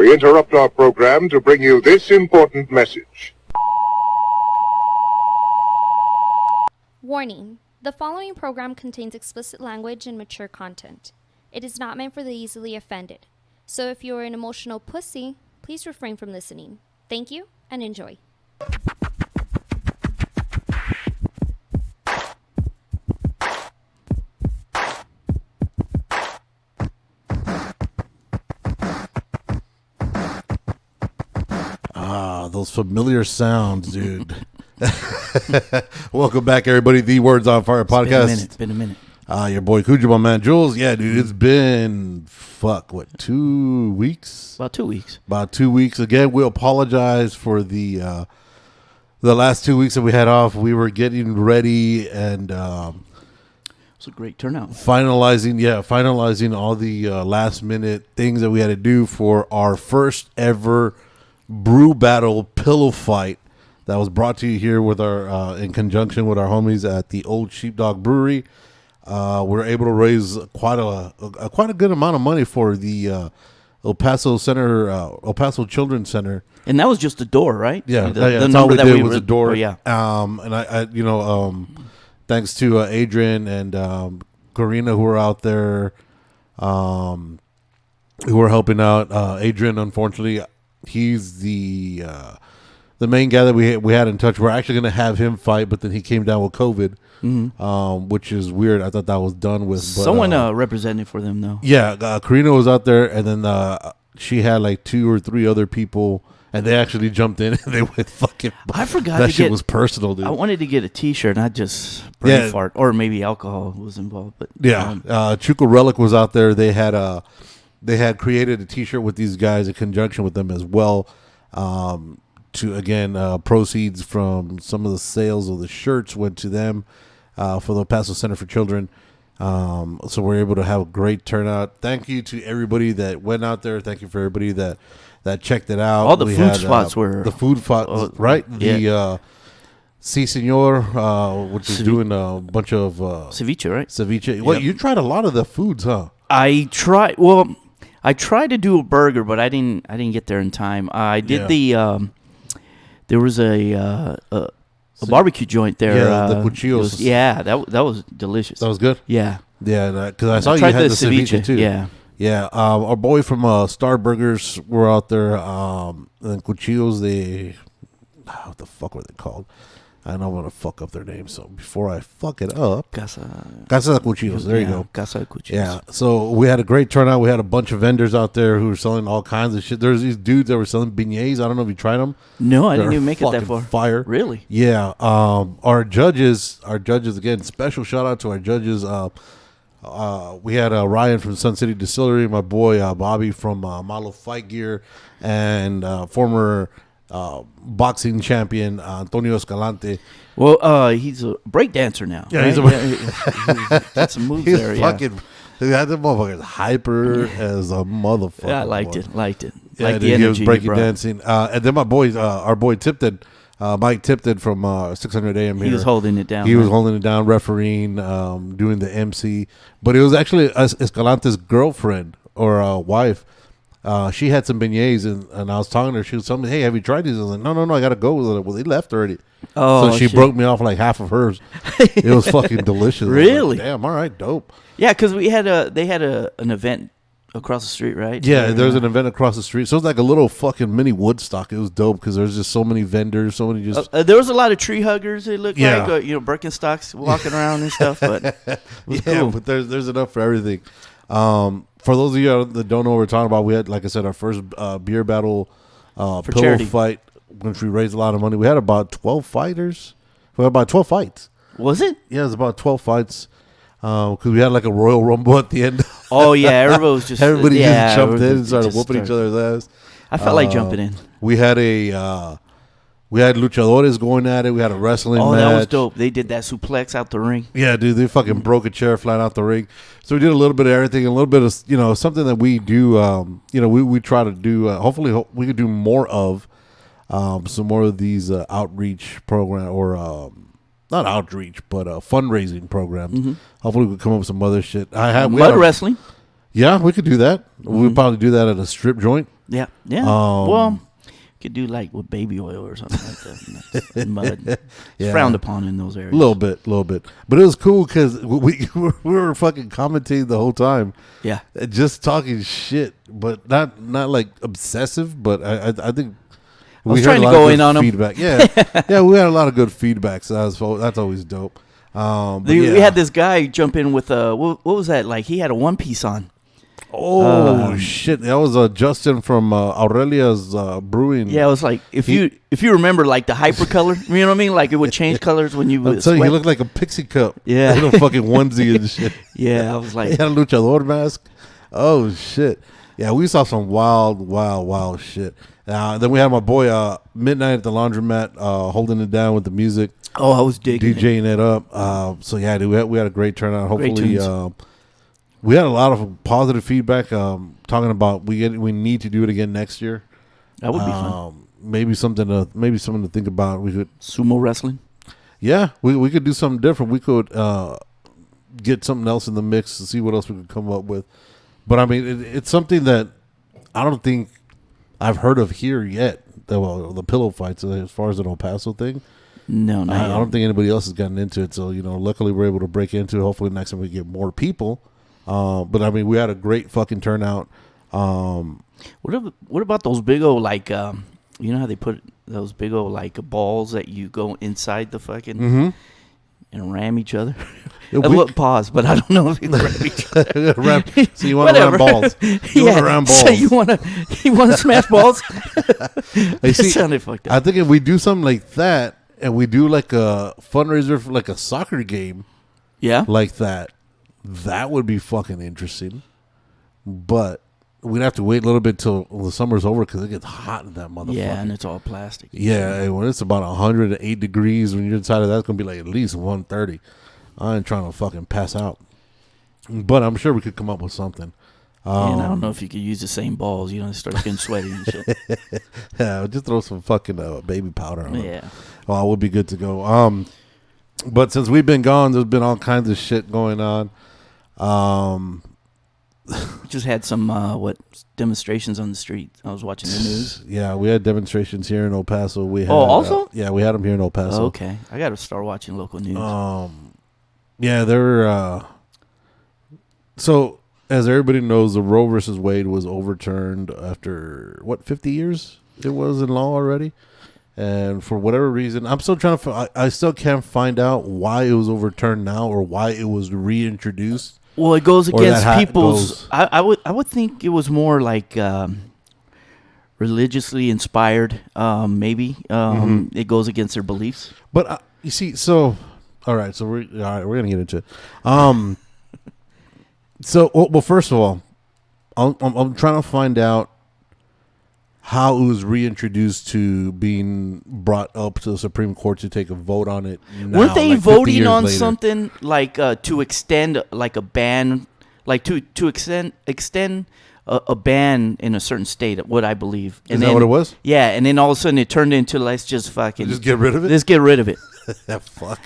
We interrupt our program to bring you this important message. Warning. The following program contains explicit language and mature content. It is not meant for the easily offended. So if you are an emotional pussy, please refrain from listening. Thank you and enjoy. Those familiar sounds, dude. Welcome back, everybody. The Words on Fire podcast. It's been a minute. Your boy Kujo, my man Jules. Yeah, dude, it's been 2 weeks? About 2 weeks. About 2 weeks. Again, we apologize for the last 2 weeks that we had off. We were getting ready and It was a great turnout. finalizing all the last minute things that we had to do for our first ever Brew Battle Pillow fight that was brought to you here with our in conjunction with our homies at the Old Sheepdog Brewery. We were able to raise quite a good amount of money for the El Paso Children's Center. And that was just the door, right? Yeah, The that's all we that did was a door. Oh, yeah. And I thanks to Adrian and Corina who were out there, who were helping out. Adrian, unfortunately, he's the main guy that we had in touch. We're actually going to have him fight, but then he came down with COVID, which is weird. I thought that was done with. But, someone represented for them, though. Yeah, Karina was out there, and then she had like 2 or 3 other people, and they actually jumped in, and they went fucking. I forgot that shit was personal, dude. I wanted to get a T-shirt, not just brain fart, or maybe alcohol was involved. But Chuco Relic was out there. They had created a T-shirt with these guys in conjunction with them as well. To again, proceeds from some of the sales of the shirts went to them for the El Paso Center for Children. So we're able to have a great turnout. Thank you to everybody that went out there. Thank you for everybody that checked it out. All the food spots were the food spots, right? Yeah. The Si Senor, which is doing a bunch of ceviche, right? Ceviche. Well, you tried a lot of the foods, huh? I tried to do a burger, but I didn't get there in time. I did there was a barbecue joint there. Yeah, the cuchillos. That was delicious. That was good. Yeah, because I saw you tried had the ceviche too. Yeah. Our boy from Star Burgers were out there. And cuchillos, what the fuck were they called? I don't want to fuck up their name, so before I fuck it up, Casa de Cuchillos. There you go. Casa de Cuchillos. Yeah. So we had a great turnout. We had a bunch of vendors out there who were selling all kinds of shit. There's these dudes that were selling beignets. I don't know if you tried them. No, I didn't even make it that far. Fire. Really? Yeah. Our judges again. Special shout out to our judges. We had Ryan from Sun City Distillery, my boy Bobby from Malo Fight Gear, and former boxing champion Antonio Escalante. Well, he's a break dancer now. Yeah, right? he's got some moves he's there. Fucking, that motherfucker is hyper as a motherfucker. Yeah, I liked it. Yeah, the dude, energy he was breaking he brought. dancing. And then my boy, our boy Tipton, Mike Tipton from 600 AM here. He was holding it down. He was holding it down, refereeing, doing the MC. But it was actually Escalante's girlfriend or wife. She had some beignets, and I was talking to her. She was telling me, "Hey, have you tried these?" I was like, "No, I got to go with it." Well, they left already. Oh, so she broke me off like half of hers. It was fucking delicious. Really? Like, damn. All right. Dope. Yeah, because they had an event across the street, right? Yeah, there's an event across the street. So it was like a little fucking mini Woodstock. It was dope because there's just so many vendors, so many just. There was a lot of tree huggers. It looked Yeah. like Birkenstocks walking around and stuff. But it was cool. But there's enough for everything. For those of you that don't know what we're talking about, we had, like I said, our first beer battle pillow charity. fight, which we raised a lot of money. We had about 12 fighters. We had about 12 fights. Was it? Yeah, it was about 12 fights. Because we had like a Royal Rumble at the end. Oh yeah, everybody was just just jumped in and started whooping each other's ass. I felt like jumping in. We had luchadores going at it. We had a wrestling match. That was dope. They did that suplex out the ring. Yeah, dude, they fucking broke a chair flying out the ring. So we did a little bit of everything, a little bit of, something that we do, we try to do, hopefully we could do more of, some more of these outreach program or not outreach, but fundraising programs. Mm-hmm. Hopefully we can come up with some other shit. Mud wrestling. Yeah, we could do that. We'd probably do that at a strip joint. Yeah. Well, could do like with baby oil or something like that. And mud. Yeah. It's frowned upon in those areas. A little bit. But it was cool because we were fucking commentating the whole time. Yeah. Just talking shit, but not like obsessive, but I think I was trying to go in on feedback. Yeah. Yeah, we had a lot of good feedback, so that's always dope. We had this guy jump in with what was that? Like he had a one piece on. Oh shit! That was Justin from Aurelia's Brewing. Yeah, it was like if you remember like the hypercolor, you know what I mean? Like it would change colors when you would. I'll tell you, he looked like a pixie cup. Yeah, in a fucking onesie and shit. Yeah, I was like, he had a luchador mask. Oh shit! Yeah, we saw some wild shit. Then we had my boy Midnight at the Laundromat holding it down with the music. Oh, I was digging DJing it up. So yeah, dude, we had a great turnout. Hopefully, we had a lot of positive feedback. Talking about we need to do it again next year. That would be fun. Maybe something to think about. We could sumo wrestling. Yeah, we could do something different. We could get something else in the mix to see what else we could come up with. But I mean, it's something that I don't think I've heard of here yet. The pillow fights, as far as an El Paso thing. No, I don't think anybody else has gotten into it. So luckily we're able to break into it. Hopefully next time we get more people. But I mean, we had a great fucking turnout. What about those big old like you know how they put those big old like balls that you go inside the fucking and ram each other? Pause, but I don't know if you ram each other. So you want to ram balls? You want to ram balls? So you want to smash balls? It sounded fucked up. I think if we do something like that, and we do like a fundraiser for like a soccer game, like that would be fucking interesting. But we'd have to wait a little bit till the summer's over because it gets hot in that motherfucker. Yeah, and it's all plastic. Yeah, and when it's about 108 degrees, when you're inside of that, it's gonna be like at least 130. I ain't trying to fucking pass out, but I'm sure we could come up with something. And I don't know if you could use the same balls. Start getting sweaty and shit. Yeah, just throw some fucking baby powder on it. Yeah. Well, we'll be good to go. But since we've been gone, there's been all kinds of shit going on. Just had some demonstrations on the street. I was watching the news. Yeah, we had demonstrations here in El Paso. We had, also? Yeah, we had them here in El Paso. Oh, okay, I got to start watching local news. Yeah, they're so as everybody knows, the Roe versus Wade was overturned after 50 years it was in law already. And for whatever reason, I'm still trying to. I still can't find out why it was overturned now or why it was reintroduced. Well, it goes against people's. I would think it was more like religiously inspired. Maybe it goes against their beliefs. But you see, so all right, so we're gonna get into it. So well, first of all, I'm trying to find out how it was reintroduced to being brought up to the Supreme Court to take a vote on it. Weren't they voting on something like to extend like a ban, like to extend a ban in a certain state? What I believe. Is that what it was? Yeah, and then all of a sudden it turned into let's just fucking get rid of it. Let's get rid of it. Yeah, fuck.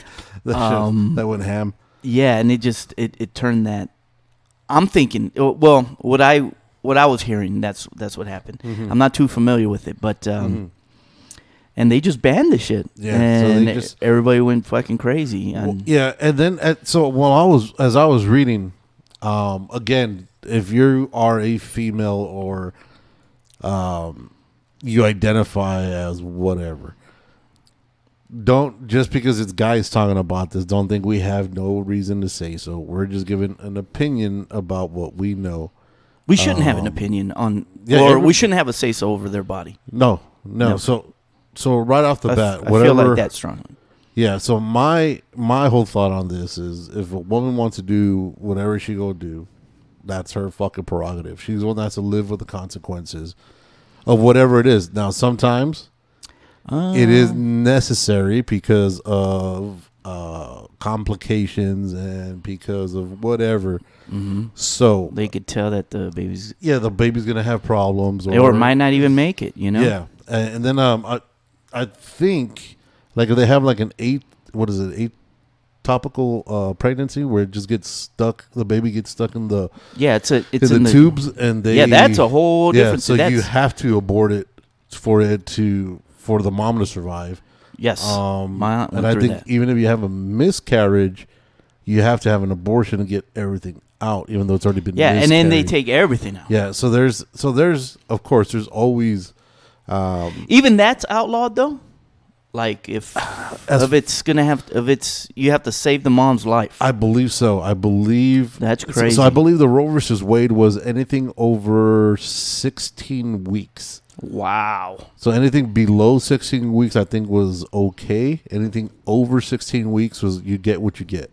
That went ham. Yeah, and it turned that. I'm thinking. Well, what I was hearing, that's what happened. I'm not too familiar with it, but and they just banned the shit. Yeah, and so everybody went fucking crazy. And yeah, and then as I was reading, again, if you are a female or you identify as whatever, don't just because it's guys talking about this, don't think we have no reason to say so. We're just giving an opinion about what we know. We shouldn't have an opinion on, we shouldn't have a say-so over their body. No. So right off the bat, I feel like that strongly. Yeah. So my whole thought on this is, if a woman wants to do whatever she go do, that's her fucking prerogative. She's the one that has to live with the consequences of whatever it is. Now, sometimes it is necessary because of complications and because of whatever. So they could tell that the baby's gonna have problems, or might not even make it. Yeah, and then I think like if they have like an 8 ectopical pregnancy where it just gets stuck. The baby gets stuck in the it's in the tubes, and that's a whole different. So you have to abort it for the mom to survive. Yes, and I think even if you have a miscarriage, you have to have an abortion to get everything out, even though it's already been miscarried. And then they take everything out. Yeah, so there's of course there's always even that's outlawed though. Like you have to save the mom's life. I believe so. I believe that's crazy. So I believe the Roe versus Wade was anything over 16 weeks. Wow. So anything below 16 weeks, I think, was okay. Anything over 16 weeks was you get what you get,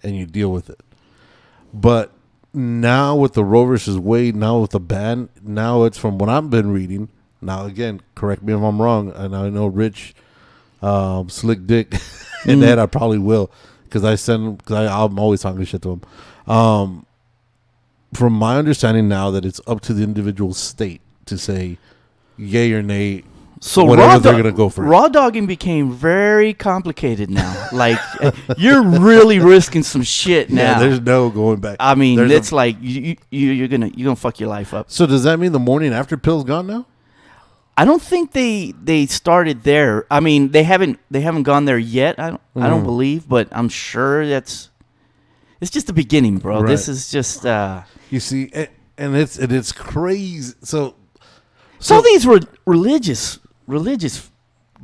and you deal with it. But now with the Roe versus Wade, now with the ban, now it's from what I've been reading. Now again, correct me if I'm wrong, and I know Rich, Slick Dick, and that I probably will, because I'm always talking shit to him. From my understanding now, that it's up to the individual state to say yay or nay. So whatever they're gonna go for. Raw dogging became very complicated now. Like you're really risking some shit now. Yeah, there's no going back. I mean, it's like you're gonna fuck your life up. So does that mean the morning after pill's gone now? I don't think they started there. I mean, they haven't gone there yet. I don't believe, but I'm sure it's just the beginning, bro. Right. This is just you see, and it's crazy. So these religious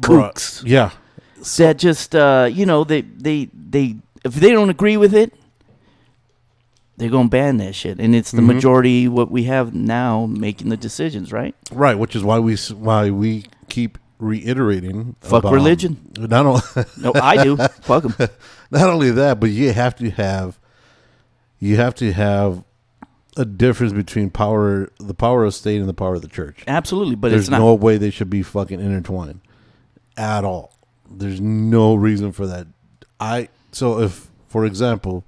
kooks, yeah, that just they if they don't agree with it, they're gonna ban that shit, and it's the majority what we have now making the decisions, right? Right, which is why we keep reiterating. Fuck about, religion. Not only No, I do. Fuck them. Not only that, but you have to have a difference between the power of state and the power of the church. Absolutely, but there's it's not. no way they should be fucking intertwined at all. There's no reason for that. So if, for example,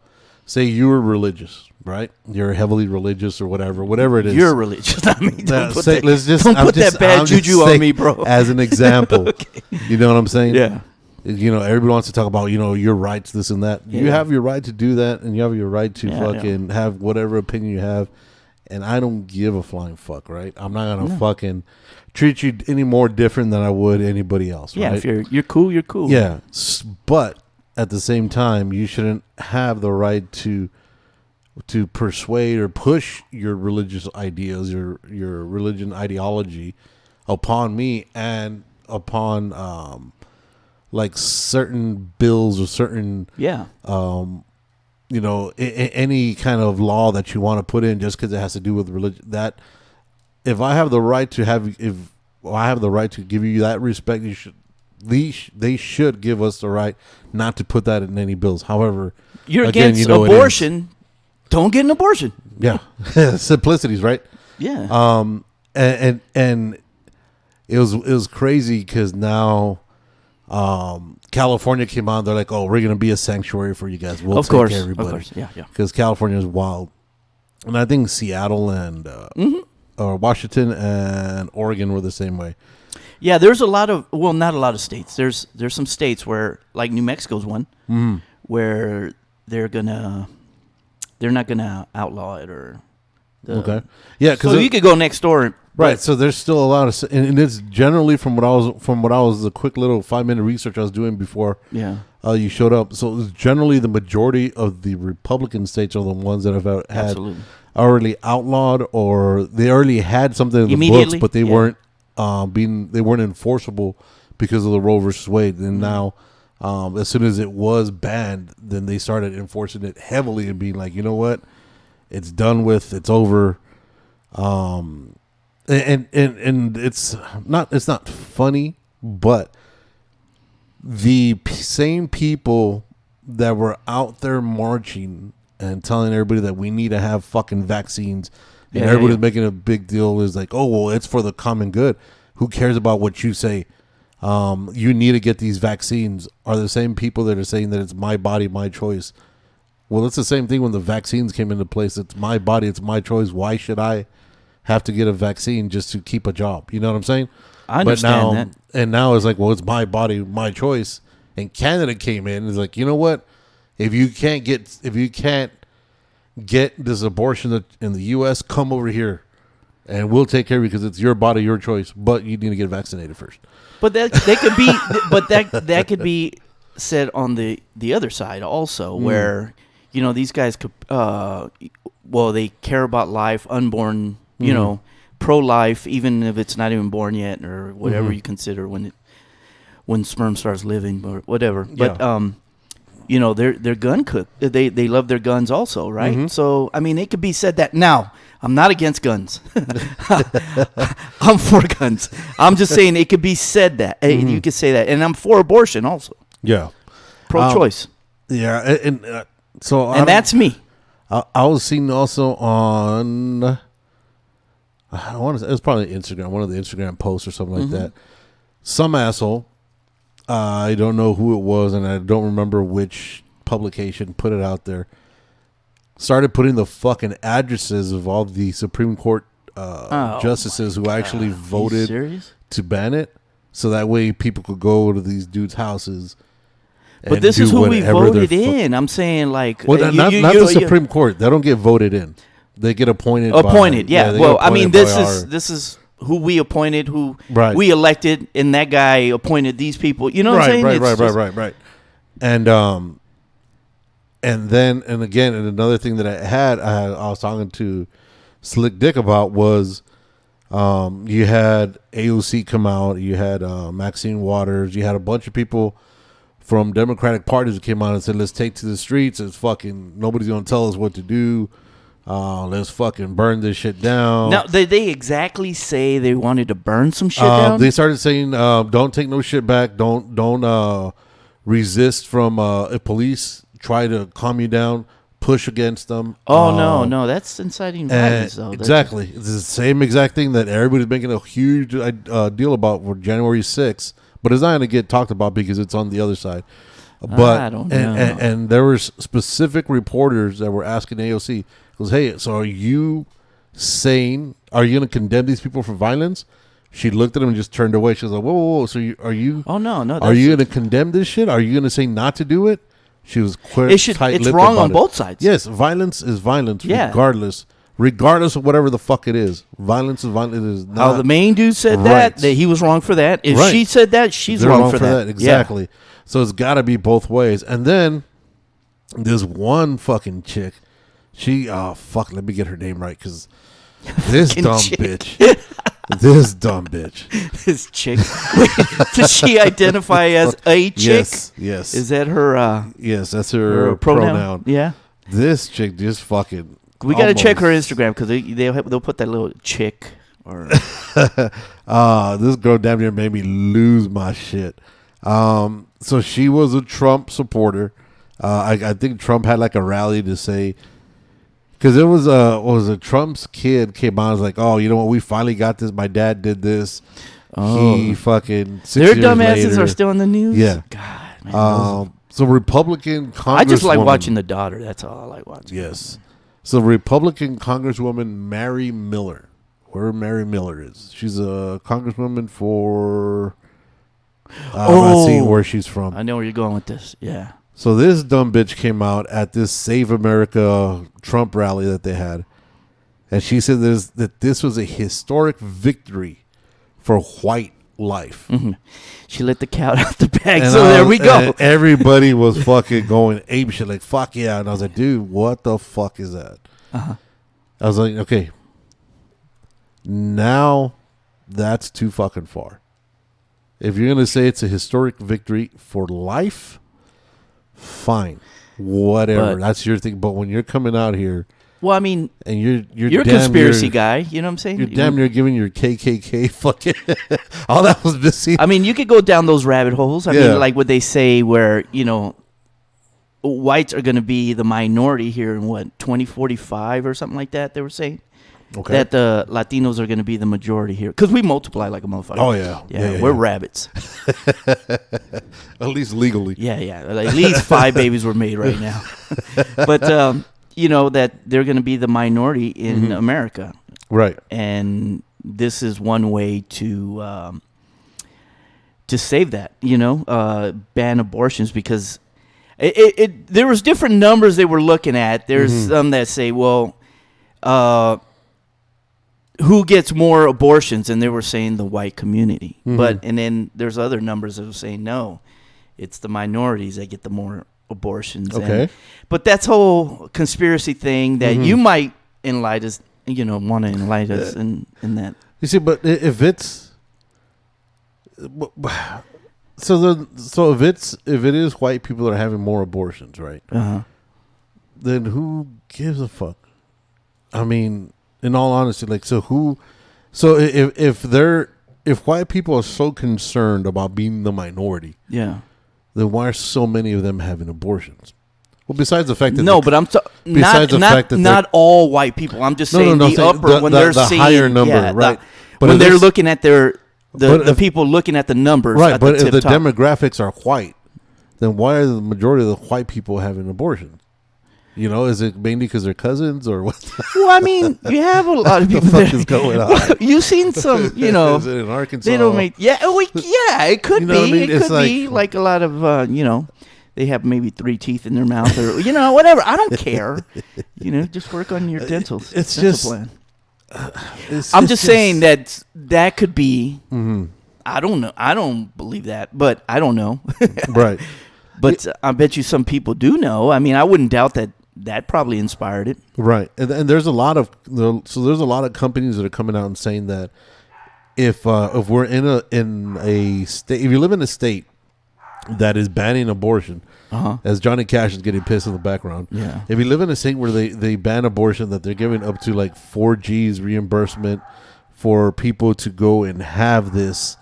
say you were religious, right? You're heavily religious or whatever it is. You're religious. I mean, don't put that bad juju on me, bro. As an example, okay. You know what I'm saying? Yeah. Everybody wants to talk about, your rights, this and that. Yeah. You have your right to do that, and you have your right to fucking have whatever opinion you have. And I don't give a flying fuck, right? I'm not gonna fucking treat you any more different than I would anybody else. Yeah, right? if you're cool, you're cool. Yeah, but at the same time, you shouldn't have the right to persuade or push your religious ideas, your religion ideology upon me and upon like certain bills or certain any kind of law that you want to put in just because it has to do with religion. That if I have the right to give you that respect, they should give us the right not to put that in any bills. However, you're against abortion. Don't get an abortion. Yeah, simplicities, right? Yeah. And it was crazy because now, California came on. They're like, "Oh, we're gonna be a sanctuary for you guys. We'll take everybody." Of course, yeah. Because California is wild, and I think Seattle and or Washington and Oregon were the same way. Yeah, there's not a lot of states. There's some states where, like New Mexico's one, where they're not gonna outlaw it or. Okay. Yeah, so you could go next door. Right. So there's still a lot of, and it's generally from what I was the quick little 5-minute research I was doing before. Yeah. You showed up. So it's generally the majority of the Republican states are the ones that have had already outlawed, or they already had something in the books, but they weren't enforceable because of the Roe versus Wade. And now, as soon as it was banned, then they started enforcing it heavily and being like, you know what, it's done with, it's over. And it's not funny, but the same people that were out there marching and telling everybody that we need to have fucking vaccines, and everybody's making a big deal is like, oh, well, it's for the common good. Who cares about what you say? You need to get these vaccines, are the same people that are saying that it's my body, my choice. Well, it's the same thing when the vaccines came into place. It's my body, it's my choice. Why should I have to get a vaccine just to keep a job? You know what I'm saying? I understand that. And now it's like, well, it's my body, my choice. And Canada came in and is like, you know what? if you can't get this abortion in the U.S., come over here, and we'll take care of you because it's your body, your choice. But you need to get vaccinated first. But that could be, that could be said on the other side also, where these guys could, they care about life, unborn, pro-life, even if it's not even born yet, or whatever you consider when sperm starts living or whatever. But they're gun cook. They love their guns also, right? So I mean, it could be said that. Now, I'm not against guns. I'm for guns. I'm just saying it could be said that. You could say that, and I'm for abortion also. Yeah, pro-choice. And that's me. I was seeing also on, I want to say it was probably Instagram, one of the Instagram posts or something like that. Some asshole, I don't know who it was, and I don't remember which publication put it out there, started putting the fucking addresses of all the Supreme Court justices who actually voted to ban it, so that way people could go to these dudes' houses. But this is who we voted in. I'm saying, like, well, not the Supreme Court. They don't get voted in. They get appointed. Yeah. Well, I mean, this is who we appointed, who we elected, and that guy appointed these people. You know what I'm saying? Right. And then again, and another thing that I was talking to Slick Dick about was, you had AOC come out, you had Maxine Waters, you had a bunch of people from Democratic parties that came out and said, let's take to the streets. It's fucking, nobody's going to tell us what to do. Let's fucking burn this shit down. Now, did they exactly say they wanted to burn some shit down? They started saying, don't take no shit back. Don't resist from if police try to calm you down, push against them. No, that's inciting violence, though. Exactly. It's the same exact thing that everybody's making a huge deal about for January 6th. But it's not going to get talked about because it's on the other side. But I don't know. And there were specific reporters that were asking AOC, goes, hey, so are you going to condemn these people for violence? She looked at him and just turned away. She was like, whoa. So are you? Oh no. Are you going to condemn this shit? Are you going to say not to do it? She was It's wrong on both sides. Yes, violence is violence, regardless of whatever the fuck it is. Violence is violence. It is not. The main dude said that he was wrong for that. If she said that, she's wrong for that. Exactly. Yeah. So it's got to be both ways. And then this one fucking chick, let me get her name right, because this dumb bitch. This dumb bitch. This chick. Does she identify as a chick? Yes. Is that her? Yes, that's her pronoun. Yeah. This chick just fucking. We got to check her Instagram because they'll put that little chick. Or this girl damn near made me lose my shit. So she was a Trump supporter. I think Trump had like a rally to say, because it was a Trump's kid came out and was like, oh, you know what, we finally got this. My dad did this. He fucking 6 their years dumbasses later, are still in the news. Yeah. God, man. So Republican Congresswoman. I just like watching the daughter. That's all I like watching. Yes. So Republican Congresswoman Mary Miller, where Mary Miller is. She's a congresswoman for. I'm not seeing where she's from. I know where you're going with this. Yeah. So this dumb bitch came out at this Save America Trump rally that they had, and she said that this was a historic victory for white life. Mm-hmm. She let the cat out the bag, so there we go. Everybody was fucking going ape shit, like, fuck yeah. And I was like, dude, what the fuck is that? Uh-huh. I was like, okay, now that's too fucking far. If you're going to say it's a historic victory for life, fine, whatever. That's your thing. But when you're coming out here, well, I mean, and you're a conspiracy guy, you know what I'm saying? You're damn near giving your KKK fucking all that was missing. I mean, you could go down those rabbit holes. I mean, like what they say, where whites are going to be the minority here in 2045 or something like that. They were saying. Okay. That the Latinos are going to be the majority here because we multiply like a motherfucker. Oh yeah, we're rabbits. At least legally. Yeah. At least 5 babies were made right now. But that they're going to be the minority in America, right? And this is one way to save that. Ban abortions because There was different numbers they were looking at. There's some that say, well, who gets more abortions? And they were saying the white community. And then there's other numbers that were saying, no, it's the minorities that get the more abortions. Okay. But that's whole conspiracy thing that you might enlighten us, want to enlighten us in that. You see, but if it's so if it is white people that are having more abortions, right? Then who gives a fuck? I mean, in all honesty, like, if white people are so concerned about being the minority, then why are so many of them having abortions? Well, besides the fact that not all white people. I'm just saying the upper when they're seeing higher number, right? But when they're looking at the people looking at the numbers, right? But if the demographics are white, then why are the majority of the white people having abortions? Is it mainly because they're cousins or what? Well, I mean, you have a lot of people. What the fuck is going on? You've seen some, Is it in Arkansas? They don't make. It could be. What I mean? It could be like a lot of, they have maybe 3 teeth in their mouth or whatever. I don't care. Just work on your dental. It's just plan. I'm just saying that could be. I don't know. I don't believe that, but I don't know. Right. But I bet you some people do know. I mean, I wouldn't doubt that probably inspired it. Right. And there's a lot of companies that are coming out and saying that if we're in a state, if you live in a state that is banning abortion, as Johnny Cash is getting pissed in the background. Yeah. If you live in a state where they ban abortion, that they're giving up to like 4G's reimbursement for people to go and have this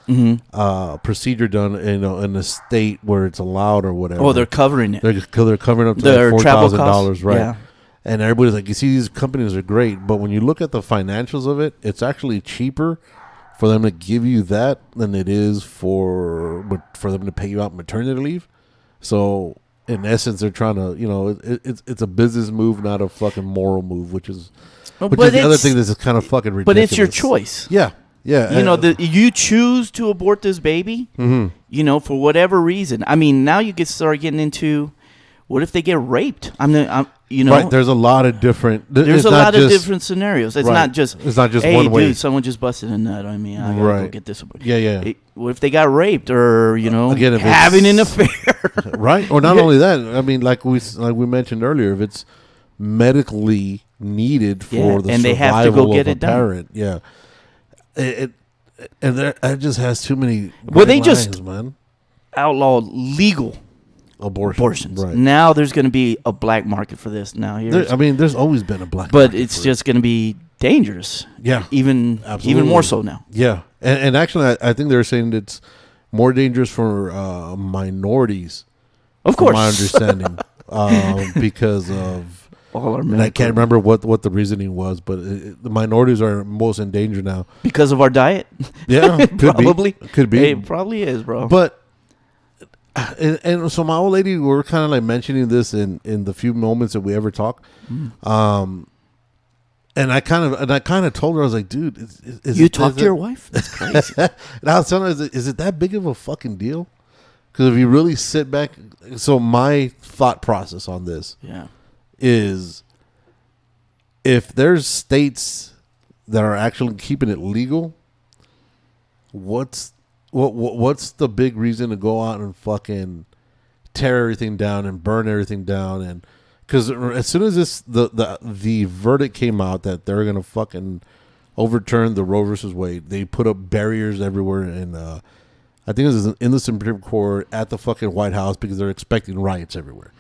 procedure done, in a state where it's allowed or whatever. Oh, they're covering it. They're covering up to Their like $4,000, right? Yeah. And everybody's like, you see, these companies are great, but when you look at the financials of it, it's actually cheaper for them to give you that than it is for them to pay you out maternity leave. So in essence, they're trying to, it's a business move, not a fucking moral move, which is the other thing that's kind of fucking ridiculous. But it's your choice. Yeah. You choose to abort this baby, for whatever reason. I mean, now you get start getting into, what if they get raped? Right. There's a lot of different. There's a lot of different scenarios. It's not just. It's not just hey, one way. Dude, someone just busted a nut on me. I gotta go get this. Yeah. What if they got raped or again, if having an affair? Right. Or not only that. I mean, like we mentioned earlier, if it's medically needed for the and they have to go get it done. Parent, it just has too many. They just outlawed legal abortions. Right. Now there's going to be a black market for this. Now there's always been a black but market, it's just going to be dangerous. Yeah, even more so now. Yeah, and actually, I think they're saying it's more dangerous for minorities. Of course, my understanding, because of. And I can't remember what the reasoning was, but the minorities are most in danger now because of our diet. Yeah, could be. It probably is, bro. But and so my old lady, we were kind of like mentioning this in the few moments that we ever talk, and I kind of told her, I was like, dude, you talk to your wife? That's crazy. And I was telling her, is it that big of a fucking deal? Because if you really sit back, so my thought process on this, is if there's states that are actually keeping it legal, what's the big reason to go out and fucking tear everything down and burn everything down? And because as soon as the verdict came out that they're gonna fucking overturn the Roe versus Wade, they put up barriers everywhere, and I think it was in the Supreme Court, at the fucking White House, because they're expecting riots everywhere.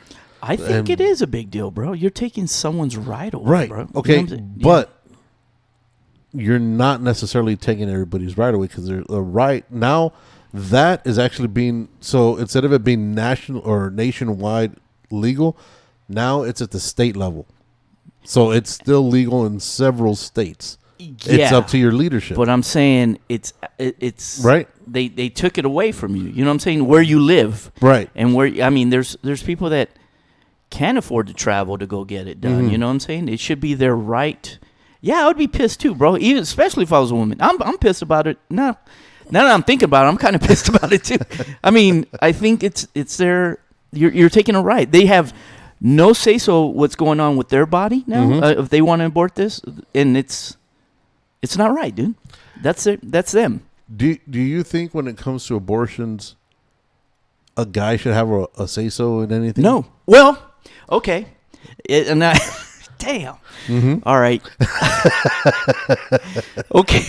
I think it is a big deal, bro. You're taking someone's right away, right? Bro. Okay, but you're not necessarily taking everybody's right away, because the right now that is actually being, so instead of it being national or nationwide legal, now it's at the state level. So it's still legal in several states. It's up to your leadership. But I'm saying it's right. They took it away from you. You know what I'm saying? Where you live, right? And there's people that can't afford to travel to go get it done. You know what I'm saying? It should be their right. Yeah, I would be pissed too, bro. Even especially if I was a woman. I'm pissed about it. Now that I'm thinking about it, I'm kind of pissed about it too. I mean, I think it's their You're taking a right. They have no say so what's going on with their body now if they want to abort this, and it's not right, dude. That's it. That's them. Do you think when it comes to abortions, a guy should have a say so in anything? No. Well, okay. Damn. All right. Okay.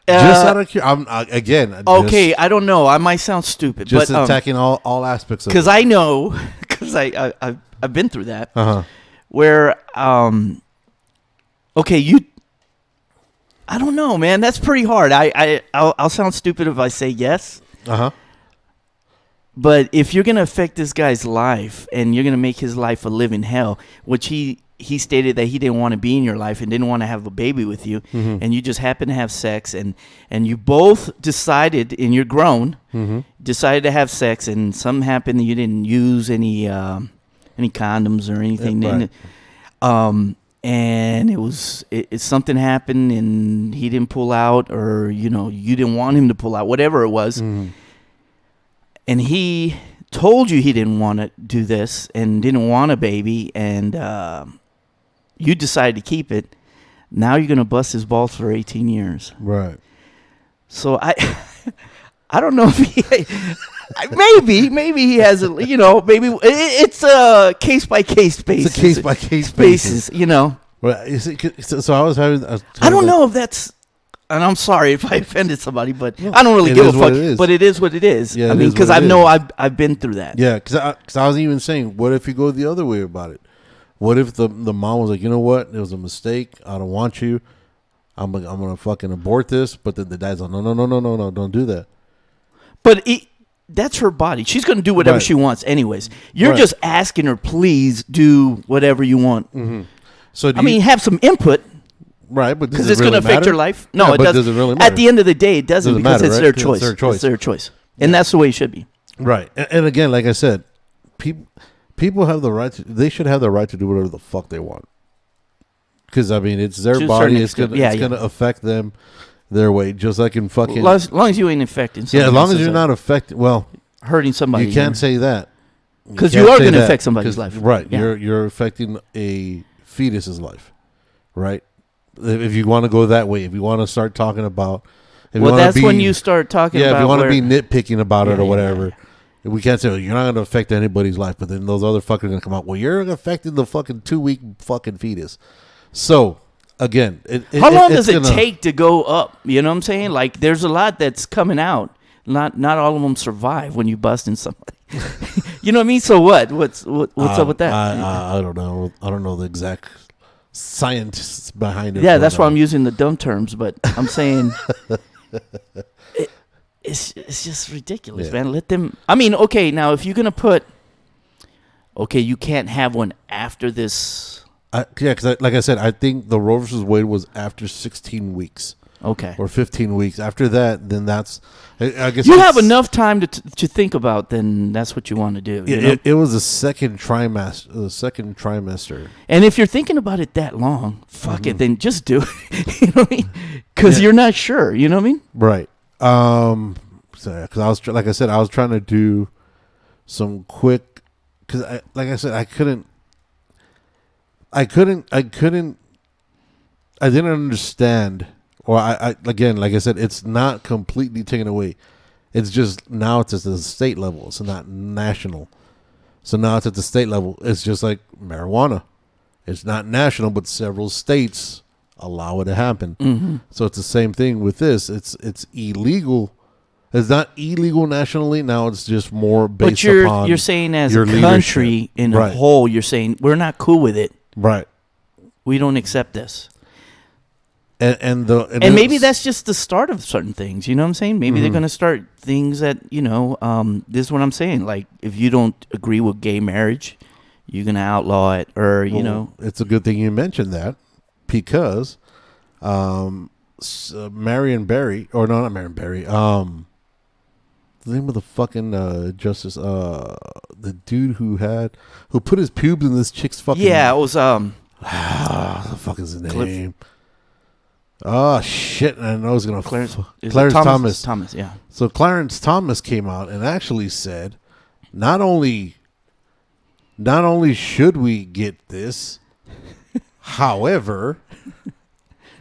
Just out of curiosity, again. Okay, I don't know. I might sound stupid, Just but attacking all aspects of it. because I know, because I've been through that. Where okay, I don't know, man. That's pretty hard. I'll sound stupid if I say yes. But if you're gonna affect this guy's life and you're gonna make his life a living hell, which he stated that he didn't want to be in your life and didn't want to have a baby with you, and you just happen to have sex, and you both decided, and you're grown, decided to have sex, and something happened and you didn't use any condoms or anything, Right. and it something happened and he didn't pull out, or you didn't want him to pull out, whatever it was, and he told you he didn't want to do this and didn't want a baby, and you decided to keep it. Now you're gonna bust his balls for 18 years. Right. So I don't know if maybe he has maybe it's a case by case basis. It's a case by case basis. Well, so I was having. I don't know if that's. And I'm sorry if I offended somebody, but I don't really give a fuck. But it is what it is. Yeah, I mean, because I've been through that. Yeah, because I was even saying, what if you go the other way about it? What if the mom was like, you know what, it was a mistake. I don't want you. I'm gonna fucking abort this. But then the dad's like, no, don't do that. But that's her body. She's gonna do whatever she wants, anyways. You're just asking her, please do whatever you want. So have some input. Right, but because it's going to affect your life. No, yeah, it doesn't. Does it really matter? At the end of the day, it doesn't because matter, it's right? their choice. It's their choice. And that's the way it should be. Right, and again, like I said, people have the right. They should have the right to do whatever the fuck they want. Because I mean, it's their body. It's gonna affect them their way, just like in fucking. As long as you ain't affecting. Yeah, as long as you're not affecting. Well, hurting somebody. You can't say that. Because you are going to affect somebody's life. Right, you're affecting a fetus's life, right? If you want to go that way, if you want to start talking about, that's when you start talking about. Yeah, if you want to be nitpicking about it or whatever, we can't say, well, you're not going to affect anybody's life. But then those other fuckers are going to come out. Well, you're affecting the fucking 2-week fucking fetus. So again, how long does it take to go up? You know what I'm saying? Like, there's a lot that's coming out. Not all of them survive when you bust in somebody. You know what I mean? So what? What's up with that? I don't know. I don't know the exact scientists behind it. Yeah, that's why I'm using the dumb terms, but I'm saying it's just ridiculous, man. Let them. I mean, okay, now if you're gonna put, you can't have one after this. Because like I said, I think the Roe versus Wade was after 16 weeks. Okay. Or 15 weeks. After that, then that's. I guess you have enough time to think about. Then that's what you want to do. It was the second trimester. And if you're thinking about it that long, fuck it. Then just do it. You know what I mean? Because you're not sure. You know what I mean? Right. Because I was like I said, I was trying to do some quick. Because like I said, I didn't understand. Or I again, like I said, it's not completely taken away. It's just now it's at the state level. It's not national. So now it's at the state level. It's just like marijuana. It's not national, but several states allow it to happen. Mm-hmm. So it's the same thing with this. It's illegal. It's not illegal nationally. Now it's just more based upon. But you're saying as a country in a whole, you're saying we're not cool with it. Right. We don't accept this. And maybe that's just the start of certain things. You know what I'm saying? Maybe they're going to start things that, this is what I'm saying. Like, if you don't agree with gay marriage, you're going to outlaw it. Or, It's a good thing you mentioned that because Marion Barry, or no, not Marion Barry. The name of the fucking justice, the dude who put his pubes in this chick's fucking. Yeah, it was. What the fuck is his name? Oh shit! I know it's gonna Clarence Thomas. Thomas, yeah. So Clarence Thomas came out and actually said, not only not only should we get this, however,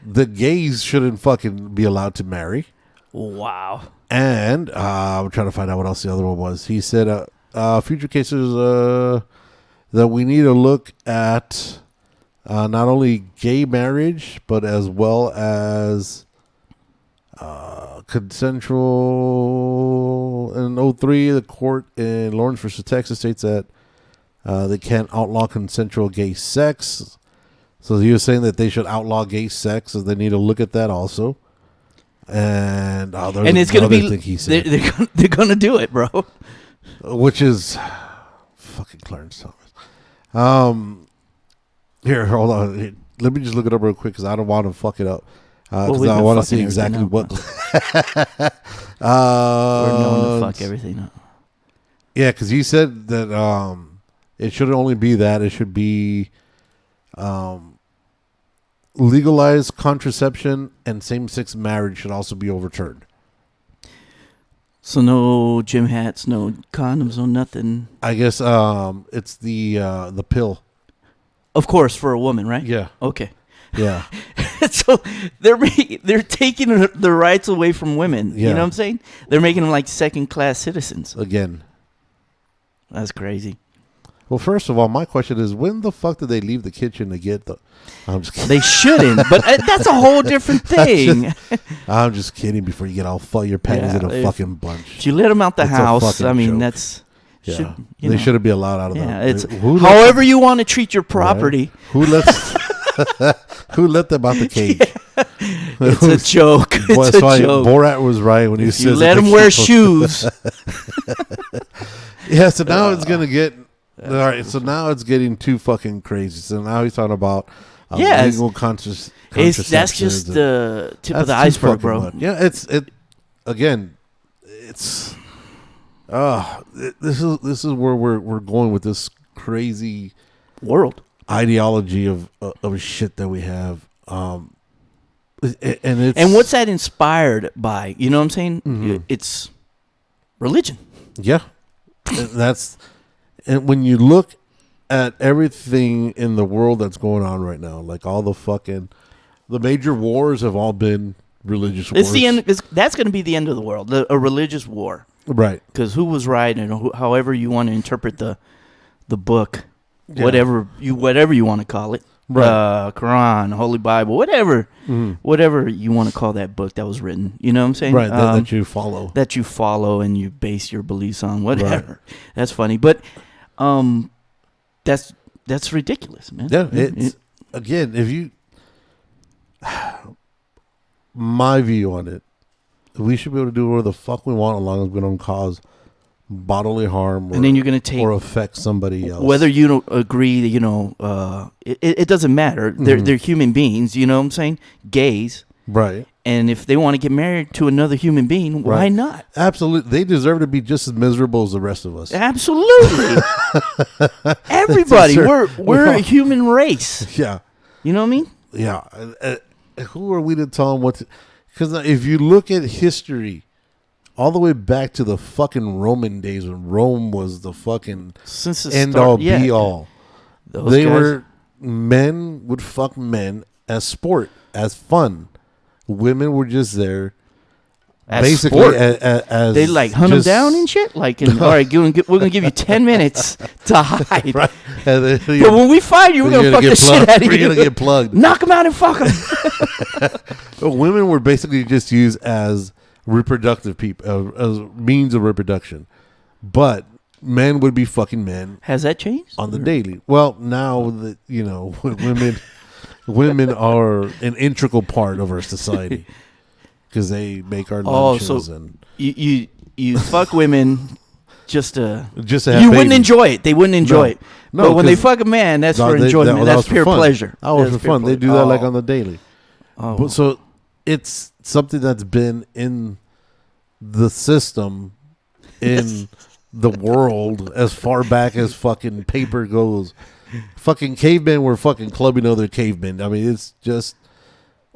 the gays shouldn't fucking be allowed to marry. Wow. And I'm trying to find out what else the other one was. He said future cases that we need to look at not only gay marriage, but as well as consensual. In 2003, the court in Lawrence versus Texas states that they can't outlaw consensual gay sex. So he was saying that they should outlaw gay sex, so they need to look at that also. And it's going to be they're going to do it, bro. Which is fucking Clarence Thomas. Here, hold on. Here, let me just look it up real quick because I don't want to fuck it up. Because I want to see exactly what. We're known to fuck everything up. Yeah, because he said that it shouldn't only be that; it should be legalized contraception and same-sex marriage should also be overturned. So no gym hats, no condoms, no nothing. I guess it's the pill. Of course, for a woman, right? Yeah. Okay. Yeah. So they're taking the rights away from women. Yeah. You know what I'm saying? They're making them like second-class citizens. Again. That's crazy. Well, first of all, my question is, when the fuck did they leave the kitchen to get the... I'm just kidding. They shouldn't, but that's a whole different thing. I'm just kidding before you get all your panties in a fucking bunch. If you let them out the house, I mean, joke. That's... Yeah. They shouldn't be allowed out of them. It's however you want to treat your property. Right? Who let them out the cage? Yeah. It's a joke. It's a joke. Borat was right when he said you let them wear shoes. Yeah, so now it's going to get... All right, so now it's getting too fucking crazy. So now he's talking about legal contraception. That's just the tip of the iceberg, bro. Much. Yeah, this is where we're going with this crazy world ideology of shit that we have. And what's that inspired by? You know what I'm saying? Mm-hmm. It's religion. Yeah, and when you look at everything in the world that's going on right now, like all the major wars have all been religious wars. It's the end. That's going to be the end of the world, a religious war. Right. Because who was right, and however you want to interpret the book, whatever you want to call it, right. Quran, Holy Bible, whatever you want to call that book that was written. You know what I'm saying? Right. That you follow. That you follow and you base your beliefs on. Whatever. Right. That's funny, but that's ridiculous, man. Yeah. Again, if you, my view on it. We should be able to do whatever the fuck we want as long as we don't cause bodily harm and then you're gonna take or affect somebody else. Whether you don't agree, it doesn't matter. They're human beings, you know what I'm saying? Gays. Right. And if they want to get married to another human being, why not? Absolutely. They deserve to be just as miserable as the rest of us. Absolutely. Everybody. We're a human race. Yeah. You know what I mean? Yeah. Who are we to tell them what to... Because if you look at history, all the way back to the fucking Roman days when Rome was the fucking end-all, be-all. Men would fuck men as sport, as fun. Women were just there. Basically, as they like hunt them down and shit. Like, all right, we're gonna give you 10 minutes to hide. Right. But when we find you, we're gonna fuck the shit out of you. We're gonna get plugged. Knock them out and fuck them. Women were basically just used as reproductive people, as means of reproduction. But men would be fucking men. Has that changed on the daily? Well, now that women are an integral part of our society. Because they make our lunches and you fuck women just to have you babies. Wouldn't enjoy it. They wouldn't enjoy it. No, but when they fuck a man, that's for enjoyment. That's pure pleasure. That was for fun. They do that like on the daily. But so it's something that's been in the system in the world as far back as fucking paper goes. Fucking cavemen were fucking clubbing other cavemen. I mean, it's just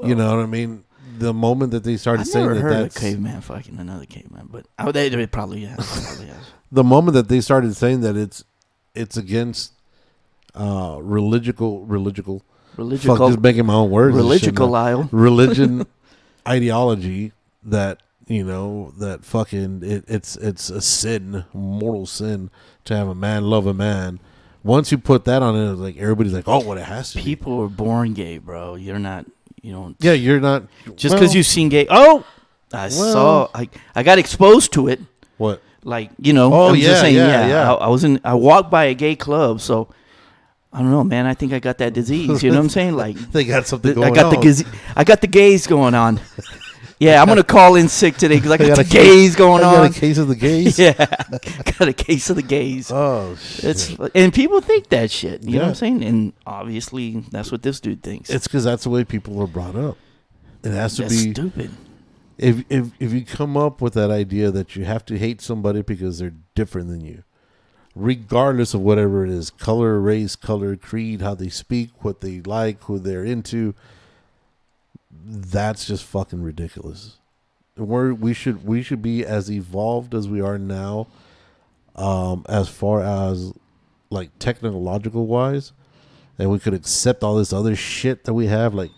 you know what I mean. The moment that they started saying that, I've never heard of a caveman fucking another caveman, but they probably has. The moment that they started saying that it's against religical. Religical. Fuck, just making my own words. and shit Religical now. aisle. Religion ideology that that fucking it's a sin, mortal sin to have a man love a man. Once you put that on it, it's like everybody's like, oh, well, it has to. People are born gay, bro. You're not. You don't. Yeah, you're not. Just because you've seen gay. Oh, I got exposed to it. What? Like, Oh, I'm just saying, yeah. I walked by a gay club, so I don't know, man. I think I got that disease. You know what I'm saying? Like, They got something going I got on. I got the gays going on. Yeah, I'm gonna call in sick today because I got the gays going I on. got a case of the gays. Yeah, got a case of the gays. Oh shit. And people think that shit. You know what Yeah. I'm saying? And obviously, that's what this dude thinks. It's because that's the way people are brought up. It has to That's be stupid. if you come up with that idea that you have to hate somebody because they're different than you, regardless of whatever it is, color, race, color, creed, how they speak, what they like, who they're into, that's just fucking ridiculous. We should be as evolved as we are now, as far as like technological wise, and we could accept all this other shit that we have. Like,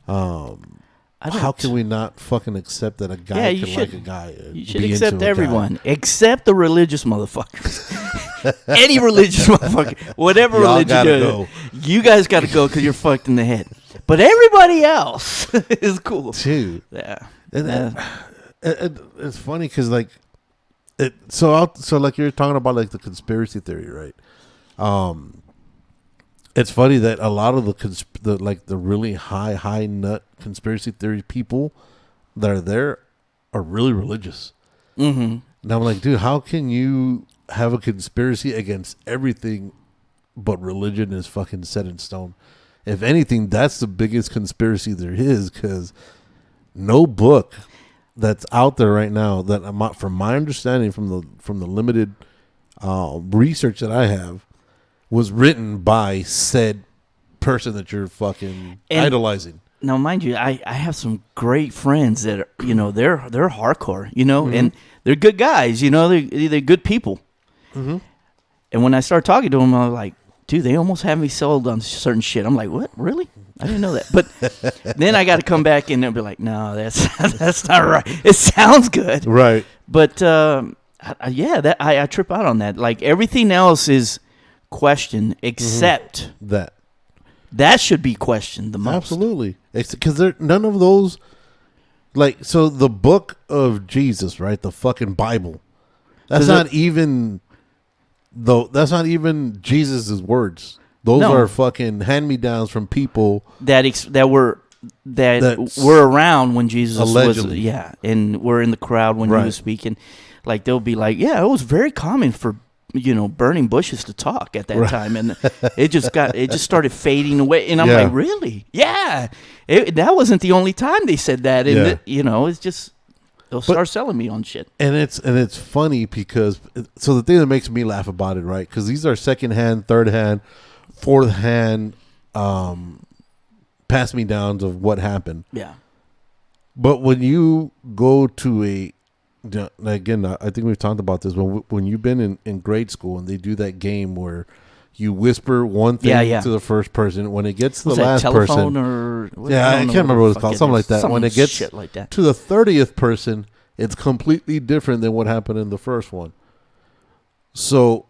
how can we not fucking accept that a guy can like a guy? You should accept everyone, except the religious motherfuckers. Any religious motherfucker, whatever Y'all religion gotta you're go. you guys got to go because you're fucked in the head. But everybody else is cool. too. Yeah. And it's funny because like so like you're talking about like the conspiracy theory, right? It's funny that a lot of the really high nut conspiracy theory people that are there are really religious. Mm-hmm. And I'm like, dude, how can you have a conspiracy against everything but religion is fucking set in stone? If anything, that's the biggest conspiracy there is, because no book that's out there right now that from my understanding, from the limited research that I have, was written by said person that you're fucking idolizing. Now, mind you, I have some great friends that are, they're hardcore, and they're good guys, they're good people. Mm-hmm. And when I start talking to them, I'm like, dude, they almost have me sold on certain shit. I'm like, what? Really? I didn't know that. But then I got to come back and they'll be like, no, that's not right. It sounds good. Right. But, I trip out on that. Like, everything else is questioned except that should be questioned the most. Absolutely. Because none of those, like, so the book of Jesus, right? The fucking Bible. That's not even Jesus' words. Those are fucking hand-me-downs from people that were around when Jesus allegedly. was, and were in the crowd when he was speaking. Like, they'll be like, yeah, it was very common for burning bushes to talk at that time, and it just started fading away. And I'm like, really? Yeah, that wasn't the only time they said that. And it's just. They'll start selling me on shit. And it's funny because so the thing that makes me laugh about it, right? Because these are second hand, third hand, fourth hand pass me downs of what happened. Yeah. But when you go to again, I think we've talked about this when you've been in grade school and they do that game where you whisper one thing to the first person. When it gets to the last person, I can't remember what it's called. Something like that. When it gets like that. to the 30th person, it's completely different than what happened in the first one. So,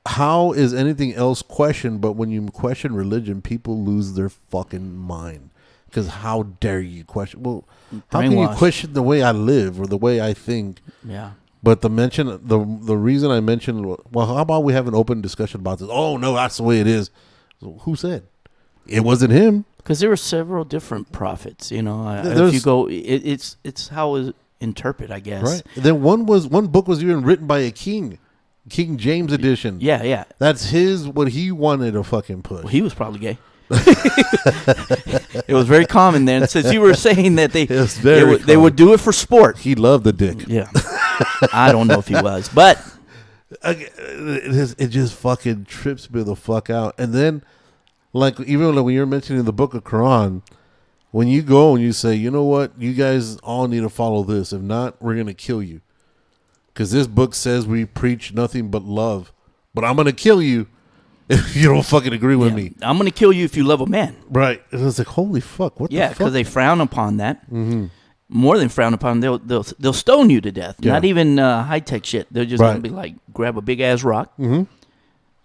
how is anything else questioned? But when you question religion, people lose their fucking mind. Because how dare you question? Well, how can you question the way I live or the way I think? Yeah. But the reason I mentioned, well, how about we have an open discussion about this? Oh, no, that's the way it is. So who said? It wasn't him. Because there were several different prophets, if you go, it's how it's interpreted, I guess. Right. And then one book was even written by a king, King James edition. Yeah. That's what he wanted to fucking push. Well, he was probably gay. It was very common then, since you were saying that they would do it for sport. He loved the dick. Yeah. I don't know if he was, but it just fucking trips me the fuck out. And then, like, even when you're mentioning the Book of Quran, when you go and you say, you know what, you guys all need to follow this. If not, we're gonna kill you, because this book says we preach nothing but love. But I'm gonna kill you. if you don't fucking agree with me. I'm going to kill you if you love a man. Right. It was like, holy fuck, what the fuck? Because they frown upon that. Mm-hmm. More than frown upon, they'll stone you to death. Yeah. Not even high-tech shit. They're just going to be like, grab a big-ass rock,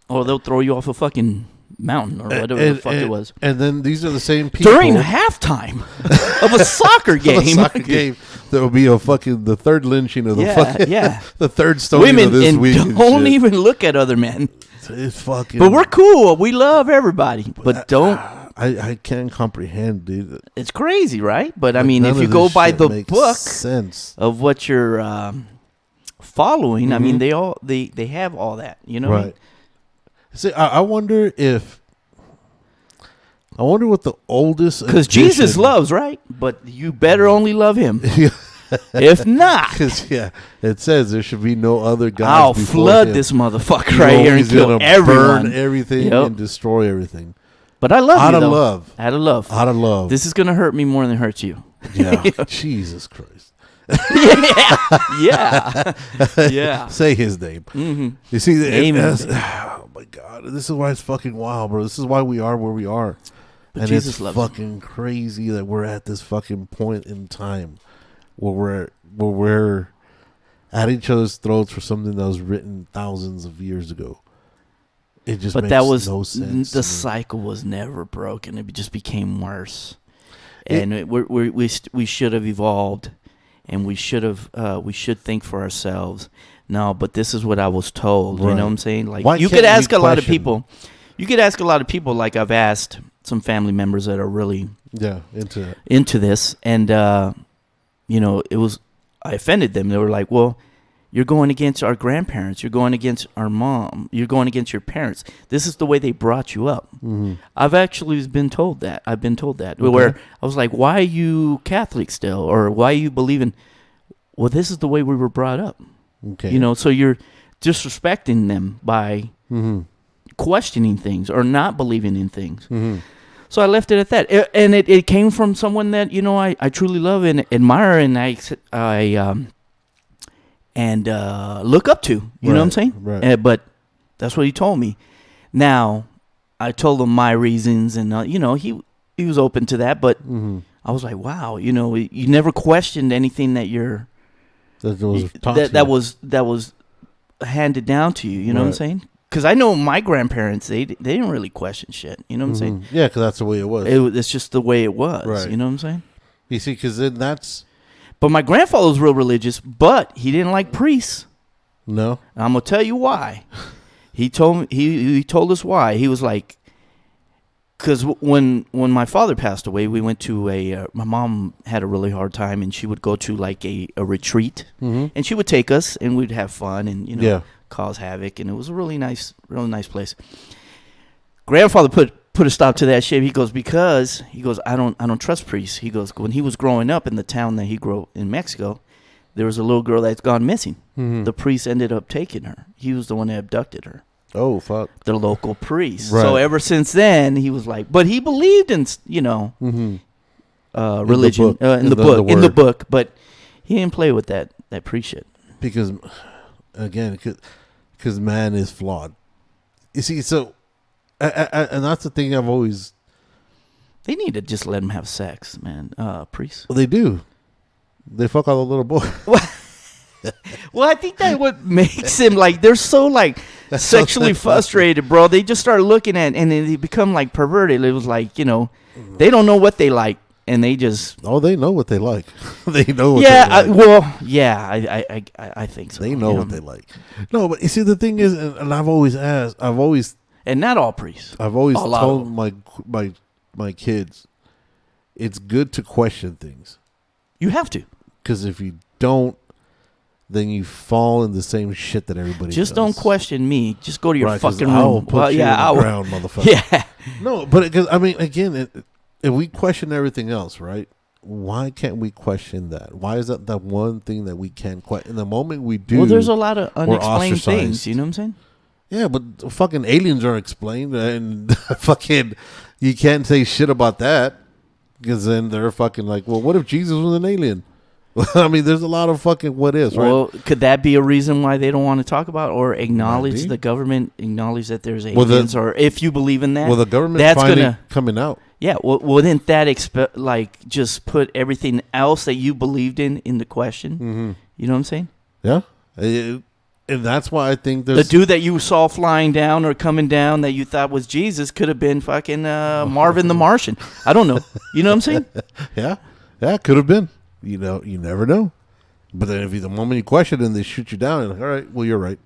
or they'll throw you off a fucking mountain or whatever the fuck it was. And then these are the same people. During halftime of a soccer game. There will be a fucking, the third lynching of the fucking, the third stoning Women of this week. Don't even look at other men. It's fucking. But we're cool. We love everybody. But don't. I can't comprehend, dude. It's crazy, right? But I mean, if you go by the book of what you're following, I mean, they have all that, you know? Right. See, I wonder what the oldest, because Jesus loves, right? But you better only love him. If not, because it says there should be no other gods. I'll before flood him. this motherfucker right here and kill everyone, burn everything, and destroy everything. But I love you, out of love. Out of love. This is gonna hurt me more than it hurts you. Yeah, Jesus Christ. Yeah. Say his name. Mm-hmm. You see, Amen. oh my God, this is why it's fucking wild, bro. This is why we are where we are. But and Jesus it's loves fucking crazy that we're at this fucking point in time where we're at each other's throats for something that was written thousands of years ago. It just makes no sense. The cycle was never broken. It just became worse. And we should have evolved, and we should think for ourselves. No, but this is what I was told. Right. You know what I'm saying? Like, you could ask a lot of people. You could ask a lot of people. Like, I've asked some family members that are really into this, and you know, I offended them. They were like, "Well, you're going against our grandparents. You're going against our mom. You're going against your parents. This is the way they brought you up." Mm-hmm. I've actually been told that. Okay. Where I was like, "Why are you Catholic still? Or why are you believing?" Well, this is the way we were brought up. Okay. You know, so you're disrespecting them by questioning things or not believing in things. Mm-hmm. So I left it at that. And it came from someone that, you know, I truly love and admire, and I look up to. You know what I'm saying? Right. But that's what he told me. Now, I told him my reasons, and you know, he was open to that. But I was like, wow, you know, you never questioned anything that that was handed down to you. You know what I'm saying? Because I know my grandparents, they didn't really question shit. You know what I'm saying? Yeah, because that's the way it was. It's just the way it was. Right. You know what I'm saying? You see, because then that's... But my grandfather was real religious, but he didn't like priests. No. And I'm going to tell you why. He told us why. He was like... Because when my father passed away, we went to my mom had a really hard time, and she would go to like a retreat. Mm-hmm. And she would take us, and we'd have fun, and, you know... cause havoc, and it was a really nice place. Grandfather put a stop to that shit. He goes, I don't trust priests. He goes, when he was growing up in the town that he grew in Mexico, there was a little girl that's gone missing. Mm-hmm. The priest ended up taking her. He was the one that abducted her. Oh, fuck. The local priest. Right. So ever since then, he was like, but he believed in, you know, religion in the book, but he didn't play with that priest shit. Because, again, because man is flawed. You see, so, and that's the thing I've always... They need to just let him have sex, man, priests. Well, they do. They fuck all the little boys. Well, I think that what makes him, like, they're so, like, sexually frustrated, bro. They just start looking at, and they become, like, perverted. It was like, you know, they don't know what they like. And they just... Oh, they know what they like. They know what they like. I think so. They know what they like. No, but you see, the thing is, and I've always asked, and not all priests. I've always told my kids, it's good to question things. You have to. Because if you don't, then you fall in the same shit that everybody just does. Don't question me. Just go to your fucking room. I'll put you on the ground, motherfucker. Yeah. No, but because, I mean, again... If we question everything else, right? Why can't we question that? Why is that the one thing that we can't question? In the moment we do, well, there's a lot of unexplained things. You know what I'm saying? Yeah, but fucking aliens are explained, and fucking you can't say shit about that because then they're fucking like, well, what if Jesus was an alien? I mean, there's a lot of fucking what ifs, right? Well, could that be a reason why they don't want to talk about or acknowledge Might be. the government, acknowledge that there's Well, aliens, or if you believe in that? Well, the government that's finally gonna coming out. Yeah, well, wouldn't that just put everything else that you believed in the question? Mm-hmm. You know what I'm saying? Yeah, and that's why I think The there's dude that you saw flying down or coming down that you thought was Jesus could have been fucking Marvin the Martian. I don't know. You know what I'm saying? yeah, could have been. You know, you never know. But then the moment you question it, they shoot you down. And all right, well, you're right.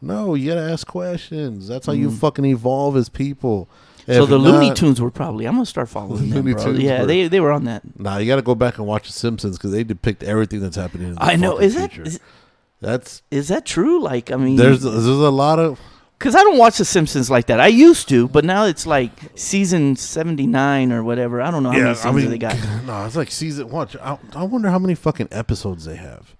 No, you gotta ask questions. That's how you fucking evolve as people. So If the not- Looney Tunes were probably. I'm gonna start following them, Looney bro. Tunes Yeah, were- they were on that. Nah, you got to go back and watch The Simpsons because they depict everything that's happening in the I know. fucking Is that future. That's is that true? Like, I mean, there's a lot of because I don't watch The Simpsons like that. I used to, but now it's like season 79 or whatever. I don't know how many seasons they got. No, it's like season. Watch, I wonder how many fucking episodes they have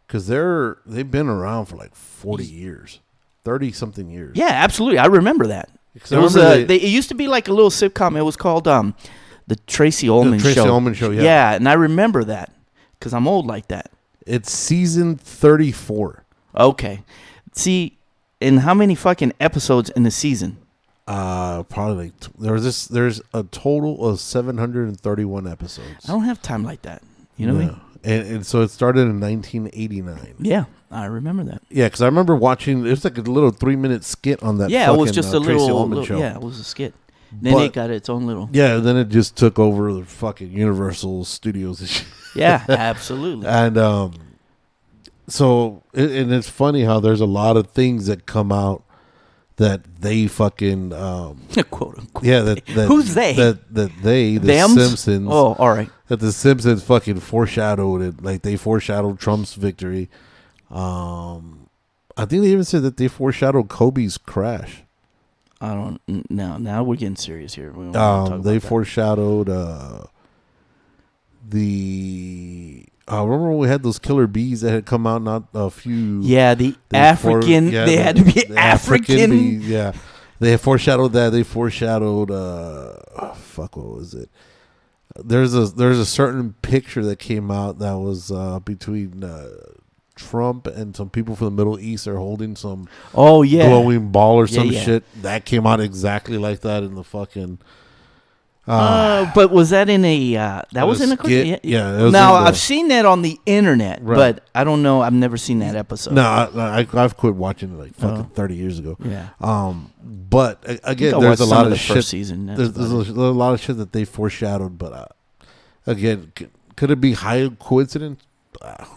because they've been around for like 40 years, 30 something years. Yeah, absolutely. I remember that. I It was remember it used to be like a little sitcom. It was called the Tracy Ullman Tracy Show. Ullman Show, yeah. Yeah, and I remember that because I'm old like that. It's season 34. Okay, see, and how many fucking episodes in the season? Probably like there's a total of 731 episodes. I don't have time like that. You know what I mean? And so it started in 1989. Yeah, I remember that. Yeah, because I remember watching. It was like a little 3-minute skit on that. Yeah, it was just a Tracy Ullman show. Yeah, it was a skit. Then But- it got its own little. Yeah, then it just took over the fucking Universal Studios and shit. Yeah, absolutely. And so and it's funny how there's a lot of things that come out that they fucking Quote unquote. yeah that Who's they? that they the Thems? Simpsons Oh, all right. that the Simpsons fucking foreshadowed it, like they foreshadowed Trump's victory. I think they even said that they foreshadowed Kobe's crash. I don't. Now we're getting serious here. We don't wanna talk They about that. foreshadowed remember when we had those killer bees that had come out not a few Yeah, the African. They had to be the African. bees, yeah. They had foreshadowed that. They foreshadowed what was it? There's a certain picture that came out that was between Trump and some people from the Middle East are holding some Oh yeah. glowing ball or some yeah. shit. That came out exactly like that in the fucking But was that in a? That was in a skit? Yeah, it was Now in the- I've seen that on the internet, Right. but I don't know. I've never seen that episode. No, I've quit watching it like fucking 30 years ago. Yeah. But again, I there's watched a some lot of of the shit. first season. That's There's about a lot of shit that they foreshadowed, but again, could it be high coincidence?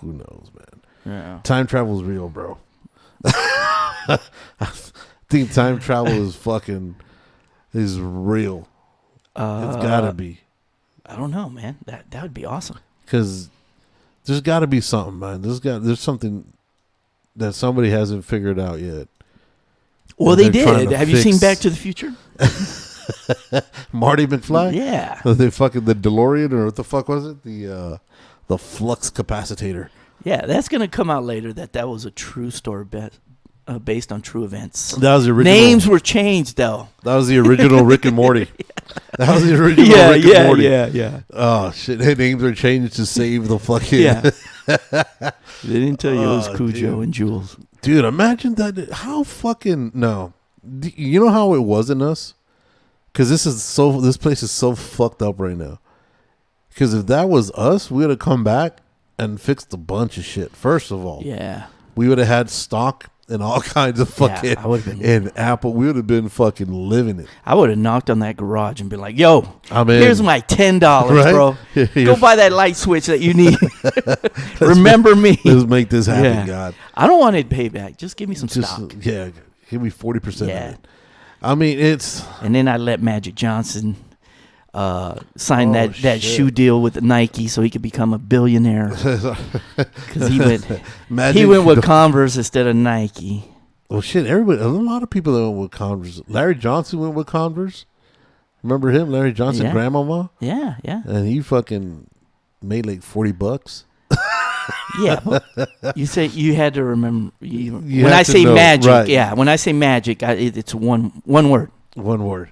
Who knows, man. Yeah. Time travel is real, bro. I think time travel is real. It's gotta be, I don't know, man. That would be awesome. because there's got to be something, man. There's something that somebody hasn't figured out yet. Well, And they they're trying did. to Have you seen fix- Back to the Future? Marty McFly? Yeah. They fucking the DeLorean, or what the fuck was it? The flux capacitor. Yeah, that's gonna come out later. That was a true story based on true events. That was the original. Names were changed though. That was the original Rick and Morty. That was the original Rick and Morty. yeah. Oh shit! Their names are changed to save the fucking. Yeah. They didn't tell you it was Oh, Kujo dude. and Jules. Dude, imagine that. How fucking no. You know how it was in us? Because this place is so fucked up right now. Because if that was us, we would have come back and fixed a bunch of shit. First of all, Yeah. we would have had stock and all kinds of fucking I would've been- and Apple. We would have been fucking living it. I would have knocked on that garage and been like, "Yo, I'm in. here's my $10, Right? bro. Go Here's- buy that light switch that you need. Remember me." Let's make this happen, Yeah. God. I don't want it paid back. Just give me some Just stock. yeah, give me 40% Yeah. of it. I mean, it's And then I let Magic Johnson sign Oh, that shit. shoe deal with Nike so he could become a billionaire. Because he went Magic. with Converse instead of Nike. Well, shit, everybody. A lot of people that went with Converse. Larry Johnson went with Converse. Remember him, Larry Johnson, Yeah. grandmama, Yeah, yeah. and he fucking made like $40. Yeah, but you say you had to remember. You When had I to say know, magic, right. yeah. When I say magic, it's one word, One word.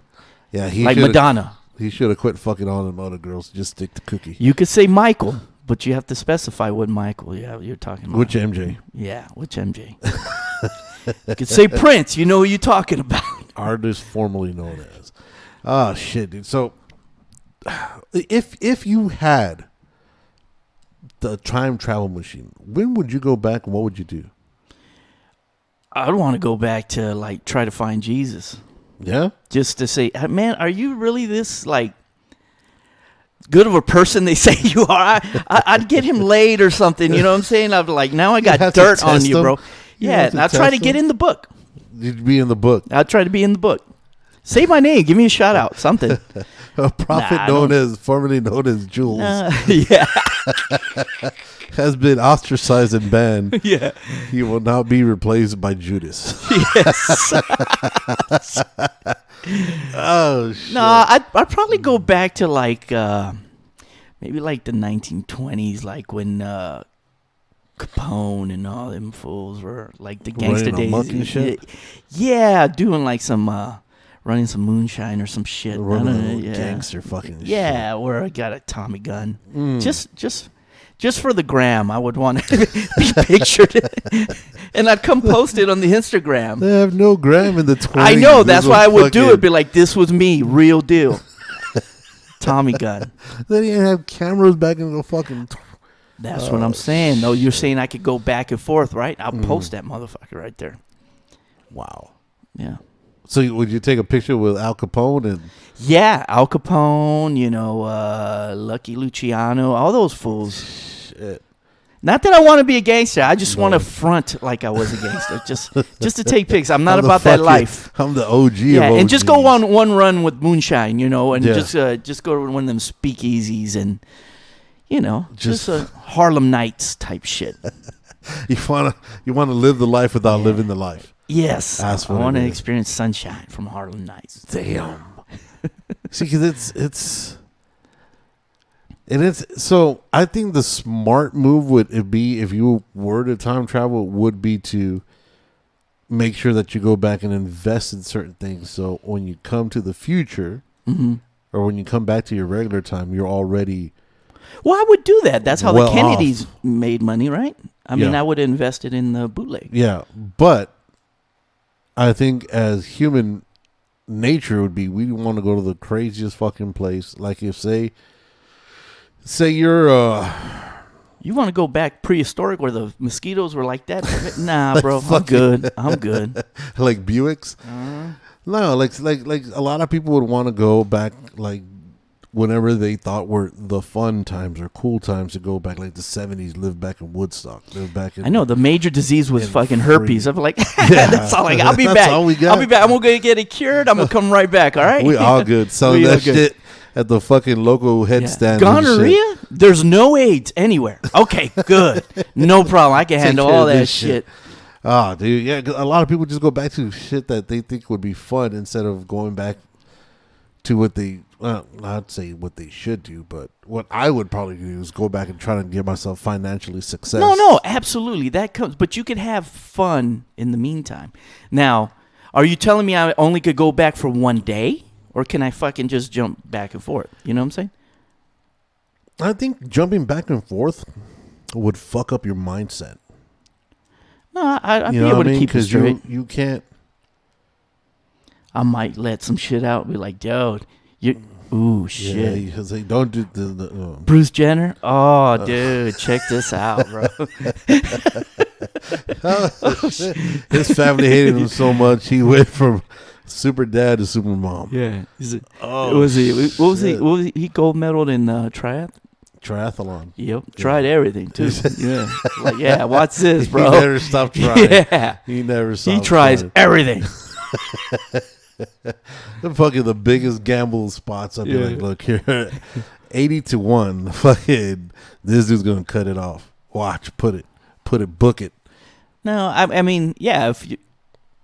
Yeah, he like shoulda- Madonna. He should have quit fucking all them other girls. Just stick to Cookie. You could say Michael, But you have to specify what Michael you're talking about. Which MJ? Yeah, which MJ? You could say Prince. You know who you're talking about. Artist formerly known as. Ah, shit, dude. So, if you had the time travel machine, when would you go back and what would you do? I'd want to go back to like try to find Jesus. Yeah? Just to say, man, are you really this like good of a person they say you are? I'd get him laid or something. You know what I'm saying? I'd be like, now I got dirt on you, bro. Yeah, I'll try to get in the book. You'd be in the book. I'll try to be in the book. Say my name. Give me a shout out. Something. A prophet formerly known as Jules, yeah, has been ostracized and banned. Yeah. He will now be replaced by Judas. Yes. Oh, shit. No, I'd probably go back to like maybe like the 1920s, like when Capone and all them fools were like the gangster Running days. amok and shit? Yeah, doing like some running some moonshine or some shit. Running gangster fucking shit. Yeah, where I got a Tommy gun. Just for the gram, I would want to be pictured, and I'd come post it on the Instagram. They have no gram in the 20s. I know, that's why I would do it. Be like, this was me, real deal. Tommy gun. They didn't have cameras back in the fucking. That's what I'm saying. No, you're saying I could go back and forth, right? I'll post that motherfucker right there. Wow. Yeah. So would you take a picture with Al Capone and? Yeah, Al Capone, Lucky Luciano, all those fools. Shit. Not that I want to be a gangster. I just want to front like I was a gangster, just to take pics. I'm not about that life. I'm the OG. Yeah, of OGs. and just go on one run with moonshine, and Yeah. just go to one of them speakeasies and just a Harlem Nights type shit. You wanna live the life without living the life. Yes, That's I what want to it is. experience sunshine from Harlem Nights. Damn. See, because it's so. I think the smart move would be, if you were to time travel, would be to make sure that you go back and invest in certain things. So when you come to the future, or when you come back to your regular time, you're already. Well, I would do that. That's how well the Kennedys off. made money, right? I mean, Yeah. I would have invested in the bootleg. Yeah, but I think as human nature would be, we want to go to the craziest fucking place. Like if say you're You want to go back prehistoric where the mosquitoes were like that? Nah, bro, I'm good. I'm good. like Buicks. No, like a lot of people would want to go back, like whenever they thought were the fun times or cool times, to go back, like the 70s, live back in Woodstock, live back in. I know the major disease was and fucking free. herpes. I'm like, that's all I got. I'll be That's back. all we got. I'll be back. I'm gonna get it cured. I'm gonna come right back. All right. We all good. Selling We all that good. shit at the fucking local head stand. and shit. Gonorrhea? There's no AIDS anywhere. Okay, good. No problem. I can handle Take care all of that this shit. Ah, dude, yeah. 'Cause a lot of people just go back to shit that they think would be fun instead of going back to what they. Well, I'd say what they should do, but what I would probably do is go back and try to give myself financially success. No, absolutely. That comes, but you could have fun in the meantime. Now, are you telling me I only could go back for one day, or can I fucking just jump back and forth? You know what I'm saying? I think jumping back and forth would fuck up your mindset. No, I'd You be know able what I to mean? keep it Because straight. you can't. I might let some shit out. Be like, dude, ooh, shit. Yeah, because they don't do the Bruce Jenner? Oh, dude, check this out, bro. his family hated him so much he went from super dad to super mom. Yeah. Oh, What was he? shit. What was he? He gold medaled in Triathlon. Yep. Tried everything too. Yeah. Like, yeah. Watch this, He bro. never stopped trying. Yeah. He never stopped. He tries trying. everything. The fucking the biggest gamble spots. I'd be Yeah. like, look here, 80-1. Fucking this dude's gonna cut it off. Watch, put it, book it. No, I mean, yeah.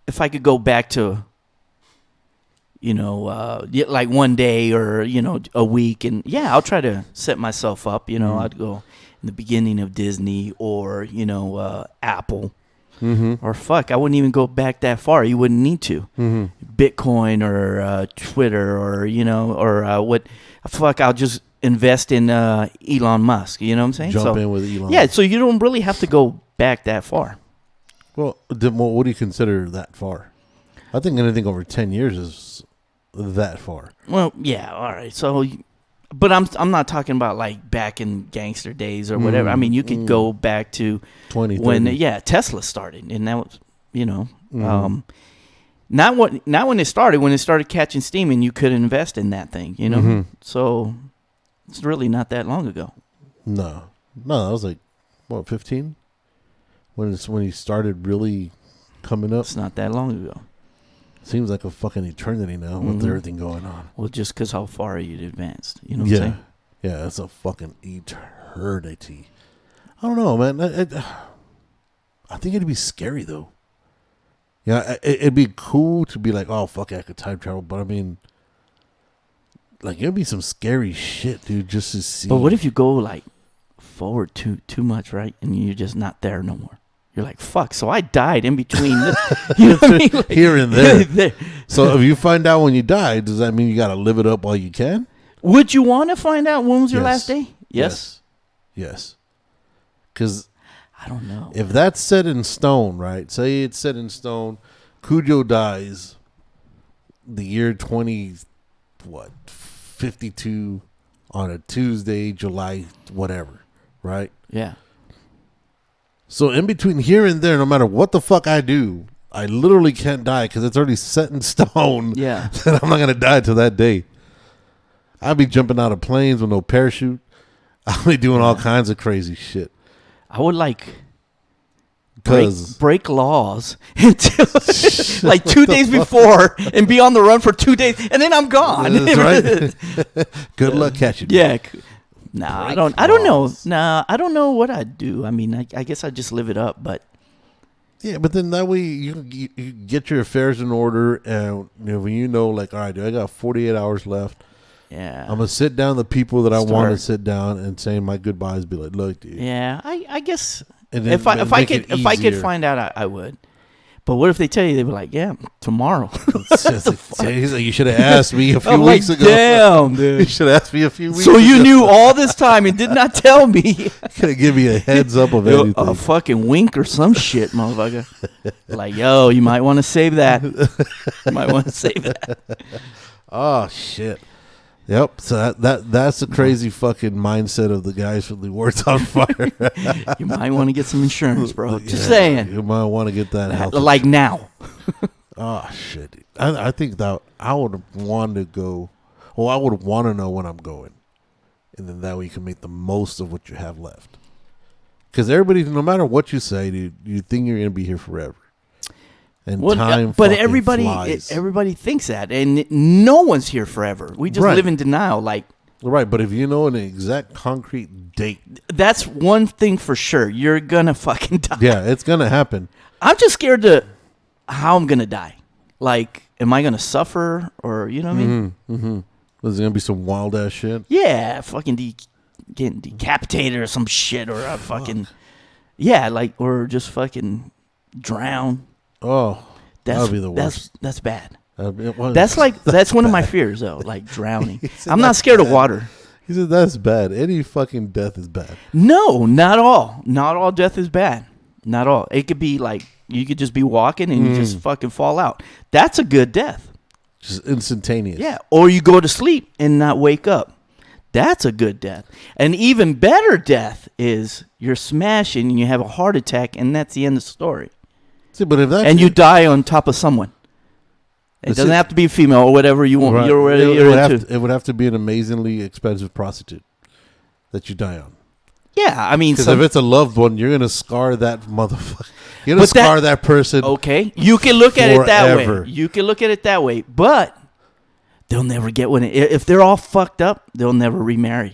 If I could go back to, like one day or a week, and yeah, I'll try to set myself up. I'd go in the beginning of Disney or Apple. Or fuck, I wouldn't even go back that far. You wouldn't need to. Bitcoin or Twitter or what? Fuck, I'll just invest in Elon Musk. You know what I'm saying? Jump in with Elon. Yeah, so you don't really have to go back that far. Well, then what do you consider that far? I think anything over 10 years is that far. Well, yeah, all right. So, but I'm not talking about like back in gangster days or whatever. I mean, you could go back to 20, when Tesla started, and that was not when it started. When it started catching steam, and you could invest in that thing, So it's really not that long ago. No, that was like what 15 when he started really coming up. It's not that long ago. Seems like a fucking eternity now with everything going on. Well, just because how far you'd advanced, you know what I'm saying? Yeah, it's a fucking eternity. I don't know, man. I think it'd be scary though. Yeah, it'd be cool to be like, oh fuck, I could time travel, but I mean, like it'd be some scary shit, dude, just to see. But what if you go like forward too much, right? And you're just not there no more. You're like, fuck, so I died in between. You know what I mean? Like, here and there. So if you find out when you die, does that mean you got to live it up while you can? Would you want to find out when was your last day? Yes. Because I don't know. If that's set in stone, right? Say it's set in stone. Kujo dies the year 52 on a Tuesday, July, whatever, right? Yeah. So in between here and there, no matter what the fuck I do, I literally can't die because it's already set in stone. Yeah. That I'm not gonna die till that day. I'll be jumping out of planes with no parachute. I'll be doing all kinds of crazy shit. I would break laws until like 2 days before and be on the run for 2 days, and then I'm gone. That's right. Good luck catching me. Yeah. Nah, I don't know. Nah, I don't know what I'd do. I mean, I guess I'd just live it up, but yeah, but then that way you get your affairs in order, and when you know, like, all right, dude, I got 48 hours left. Yeah, I'm gonna sit down the people that I want to sit down and say my goodbyes. Be like, look, dude. Yeah, I guess and if I could find out, I would. But what if they tell you, they'd be like, yeah, tomorrow. He's like, you should have asked me a few weeks ago. Damn, dude. You should have asked me a few weeks ago. So you ago. knew all this time and did not tell me. Could have given me a heads up of anything. A fucking wink or some shit, motherfucker. Like, yo, you might want to save that. Oh, shit. Yep. So that's the crazy fucking mindset of the guys from the Words on Fire. You might want to get some insurance, bro. Just saying. You might want to get that health. Like now. Oh, shit. I think that I would want to go. Well, I would want to know when I'm going. And then that way you can make the most of what you have left. Because everybody, no matter what you say, dude, you think you're going to be here forever. And time but flies. everybody thinks that, and no one's here forever. We just live in denial. Like, right, but if you know an exact concrete date, that's one thing for sure. You're gonna fucking die. Yeah, it's gonna happen. I'm just scared to how I'm gonna die. Like, am I gonna suffer, or you know what I mean? Mm-hmm. Is there gonna be some wild ass shit? Yeah, fucking getting decapitated or some shit, or a fucking or just fucking drown. Oh, that would be the worst. That's bad. That's one of my fears, though, like drowning. I'm not scared of water. He said that's bad. Any fucking death is bad. No, not all. Not all death is bad. Not all. It could be like you could just be walking and you just fucking fall out. That's a good death. Just instantaneous. Yeah. Or you go to sleep and not wake up. That's a good death. An even better death is you're smashing and you have a heart attack, and that's the end of the story. See, but if that and you die on top of someone. It doesn't have to be female or whatever you want. Right. It would have to be an amazingly expensive prostitute that you die on. Yeah, I mean, because if it's a loved one, you're gonna scar that motherfucker. You're gonna scar that person. Okay, you can look at it that way. You can look at it that way, but they'll never get one. If they're all fucked up, they'll never remarry.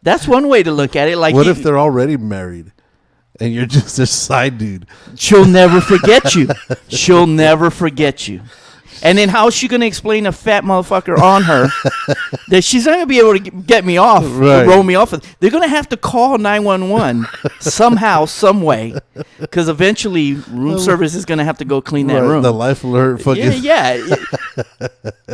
That's one way to look at it. Like, what if they're already married? And you're just a side dude. She'll never forget you. She'll never forget you. And then how's she going to explain a fat motherfucker on her that she's not going to be able to get me off, roll me off? They're going to have to call 911 somehow, some way, because eventually room service is going to have to go clean that room. The life alert fucking. Yeah.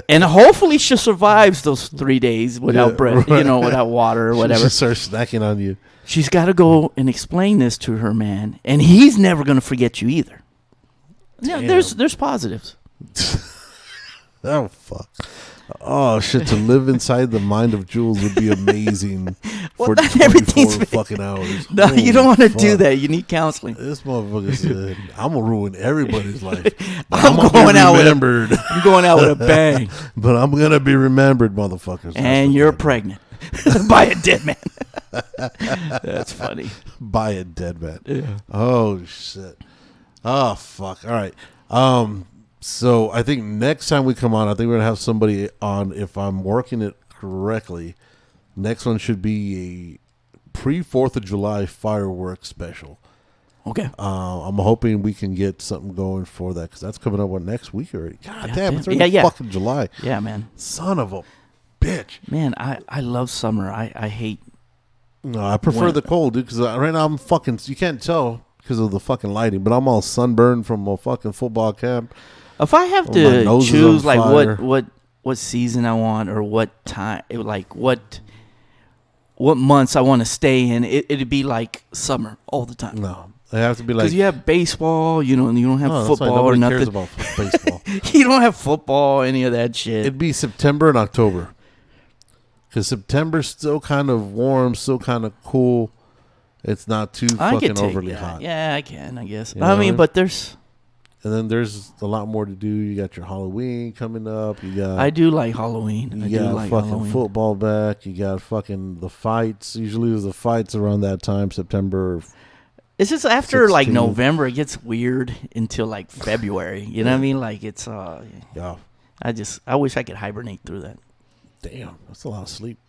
And hopefully she survives those 3 days without bread, without water or whatever. She starts snacking on you. She's got to go and explain this to her man, and he's never going to forget you either. Yeah, there's positives. Oh fuck! Oh shit! To live inside the mind of Jules would be amazing for 24 fucking hours. No, you don't want to do that. You need counseling. This motherfucker said, "I'm gonna ruin everybody's life. I'm going out with a bang, but I'm gonna be remembered, motherfuckers." And you're pregnant by a dead man. That's funny. By a dead man. Yeah. Oh shit. Oh fuck. All right. So I think next time we come on, I think we're gonna have somebody on. If I'm working it correctly, next one should be a pre-4th of July fireworks special. Okay. I'm hoping we can get something going for that because that's coming up next week already. God damn, it's already fucking July. Yeah, man. Son of a bitch. Man, I love summer. I hate. No, I prefer the cold, dude. Because right now I'm fucking. You can't tell because of the fucking lighting, but I'm all sunburned from a fucking football camp. If I have to choose like what season I want or what time, what months I want to stay in, it'd be like summer all the time. No, it has to be like because you have baseball, and you don't have football or nothing. Cares about baseball. You don't have football, any of that shit. It'd be September and October because September's still kind of warm, still kind of cool. It's not too fucking overly hot. Yeah, I can, I guess. I mean, but there's. And then there's a lot more to do. You got your Halloween coming up. I do like Halloween. You got fucking football back. You got fucking the fights. Usually there's the fights around that time, September. It's just after 16. Like November, it gets weird until like February. You know what I mean? Like it's yeah. I wish I could hibernate through that. Damn, that's a lot of sleep.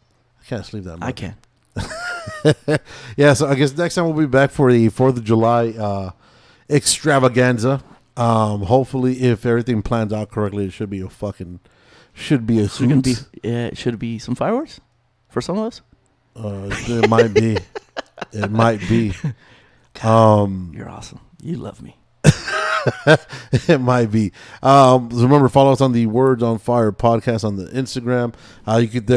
I can't sleep that much. I can. Yeah, so I guess next time we'll be back for the 4th of July extravaganza. Hopefully, if everything plans out correctly, it should be a hoot. Should it be some fireworks for some of us? It might be. It might be. You're awesome. You love me. It might be. Remember, follow us on the Words on Fire podcast on the Instagram. You could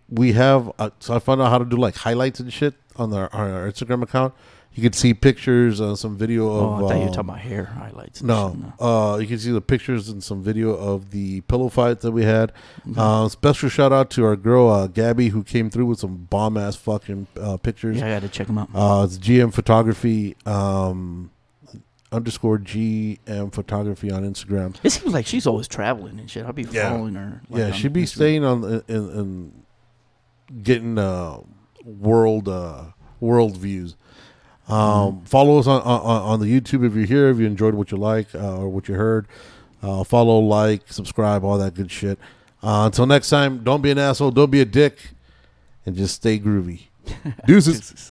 we have. So I found out how to do like highlights and shit on our Instagram account. You could see pictures, some video of. I thought you were talking about hair highlights. No. You can see the pictures and some video of the pillow fight that we had. Mm-hmm. Special shout out to our girl Gabby who came through with some bomb ass fucking pictures. Yeah, I got to check them out. It's GM Photography _GM Photography on Instagram. It seems like she's always traveling and shit. I'll be following her. Like, she'd be staying on and getting world views. Follow us on the YouTube if you're here, if you enjoyed what you like or what you heard. Follow, like, subscribe, all that good shit. Until next time, don't be an asshole, don't be a dick, and just stay groovy. Deuces.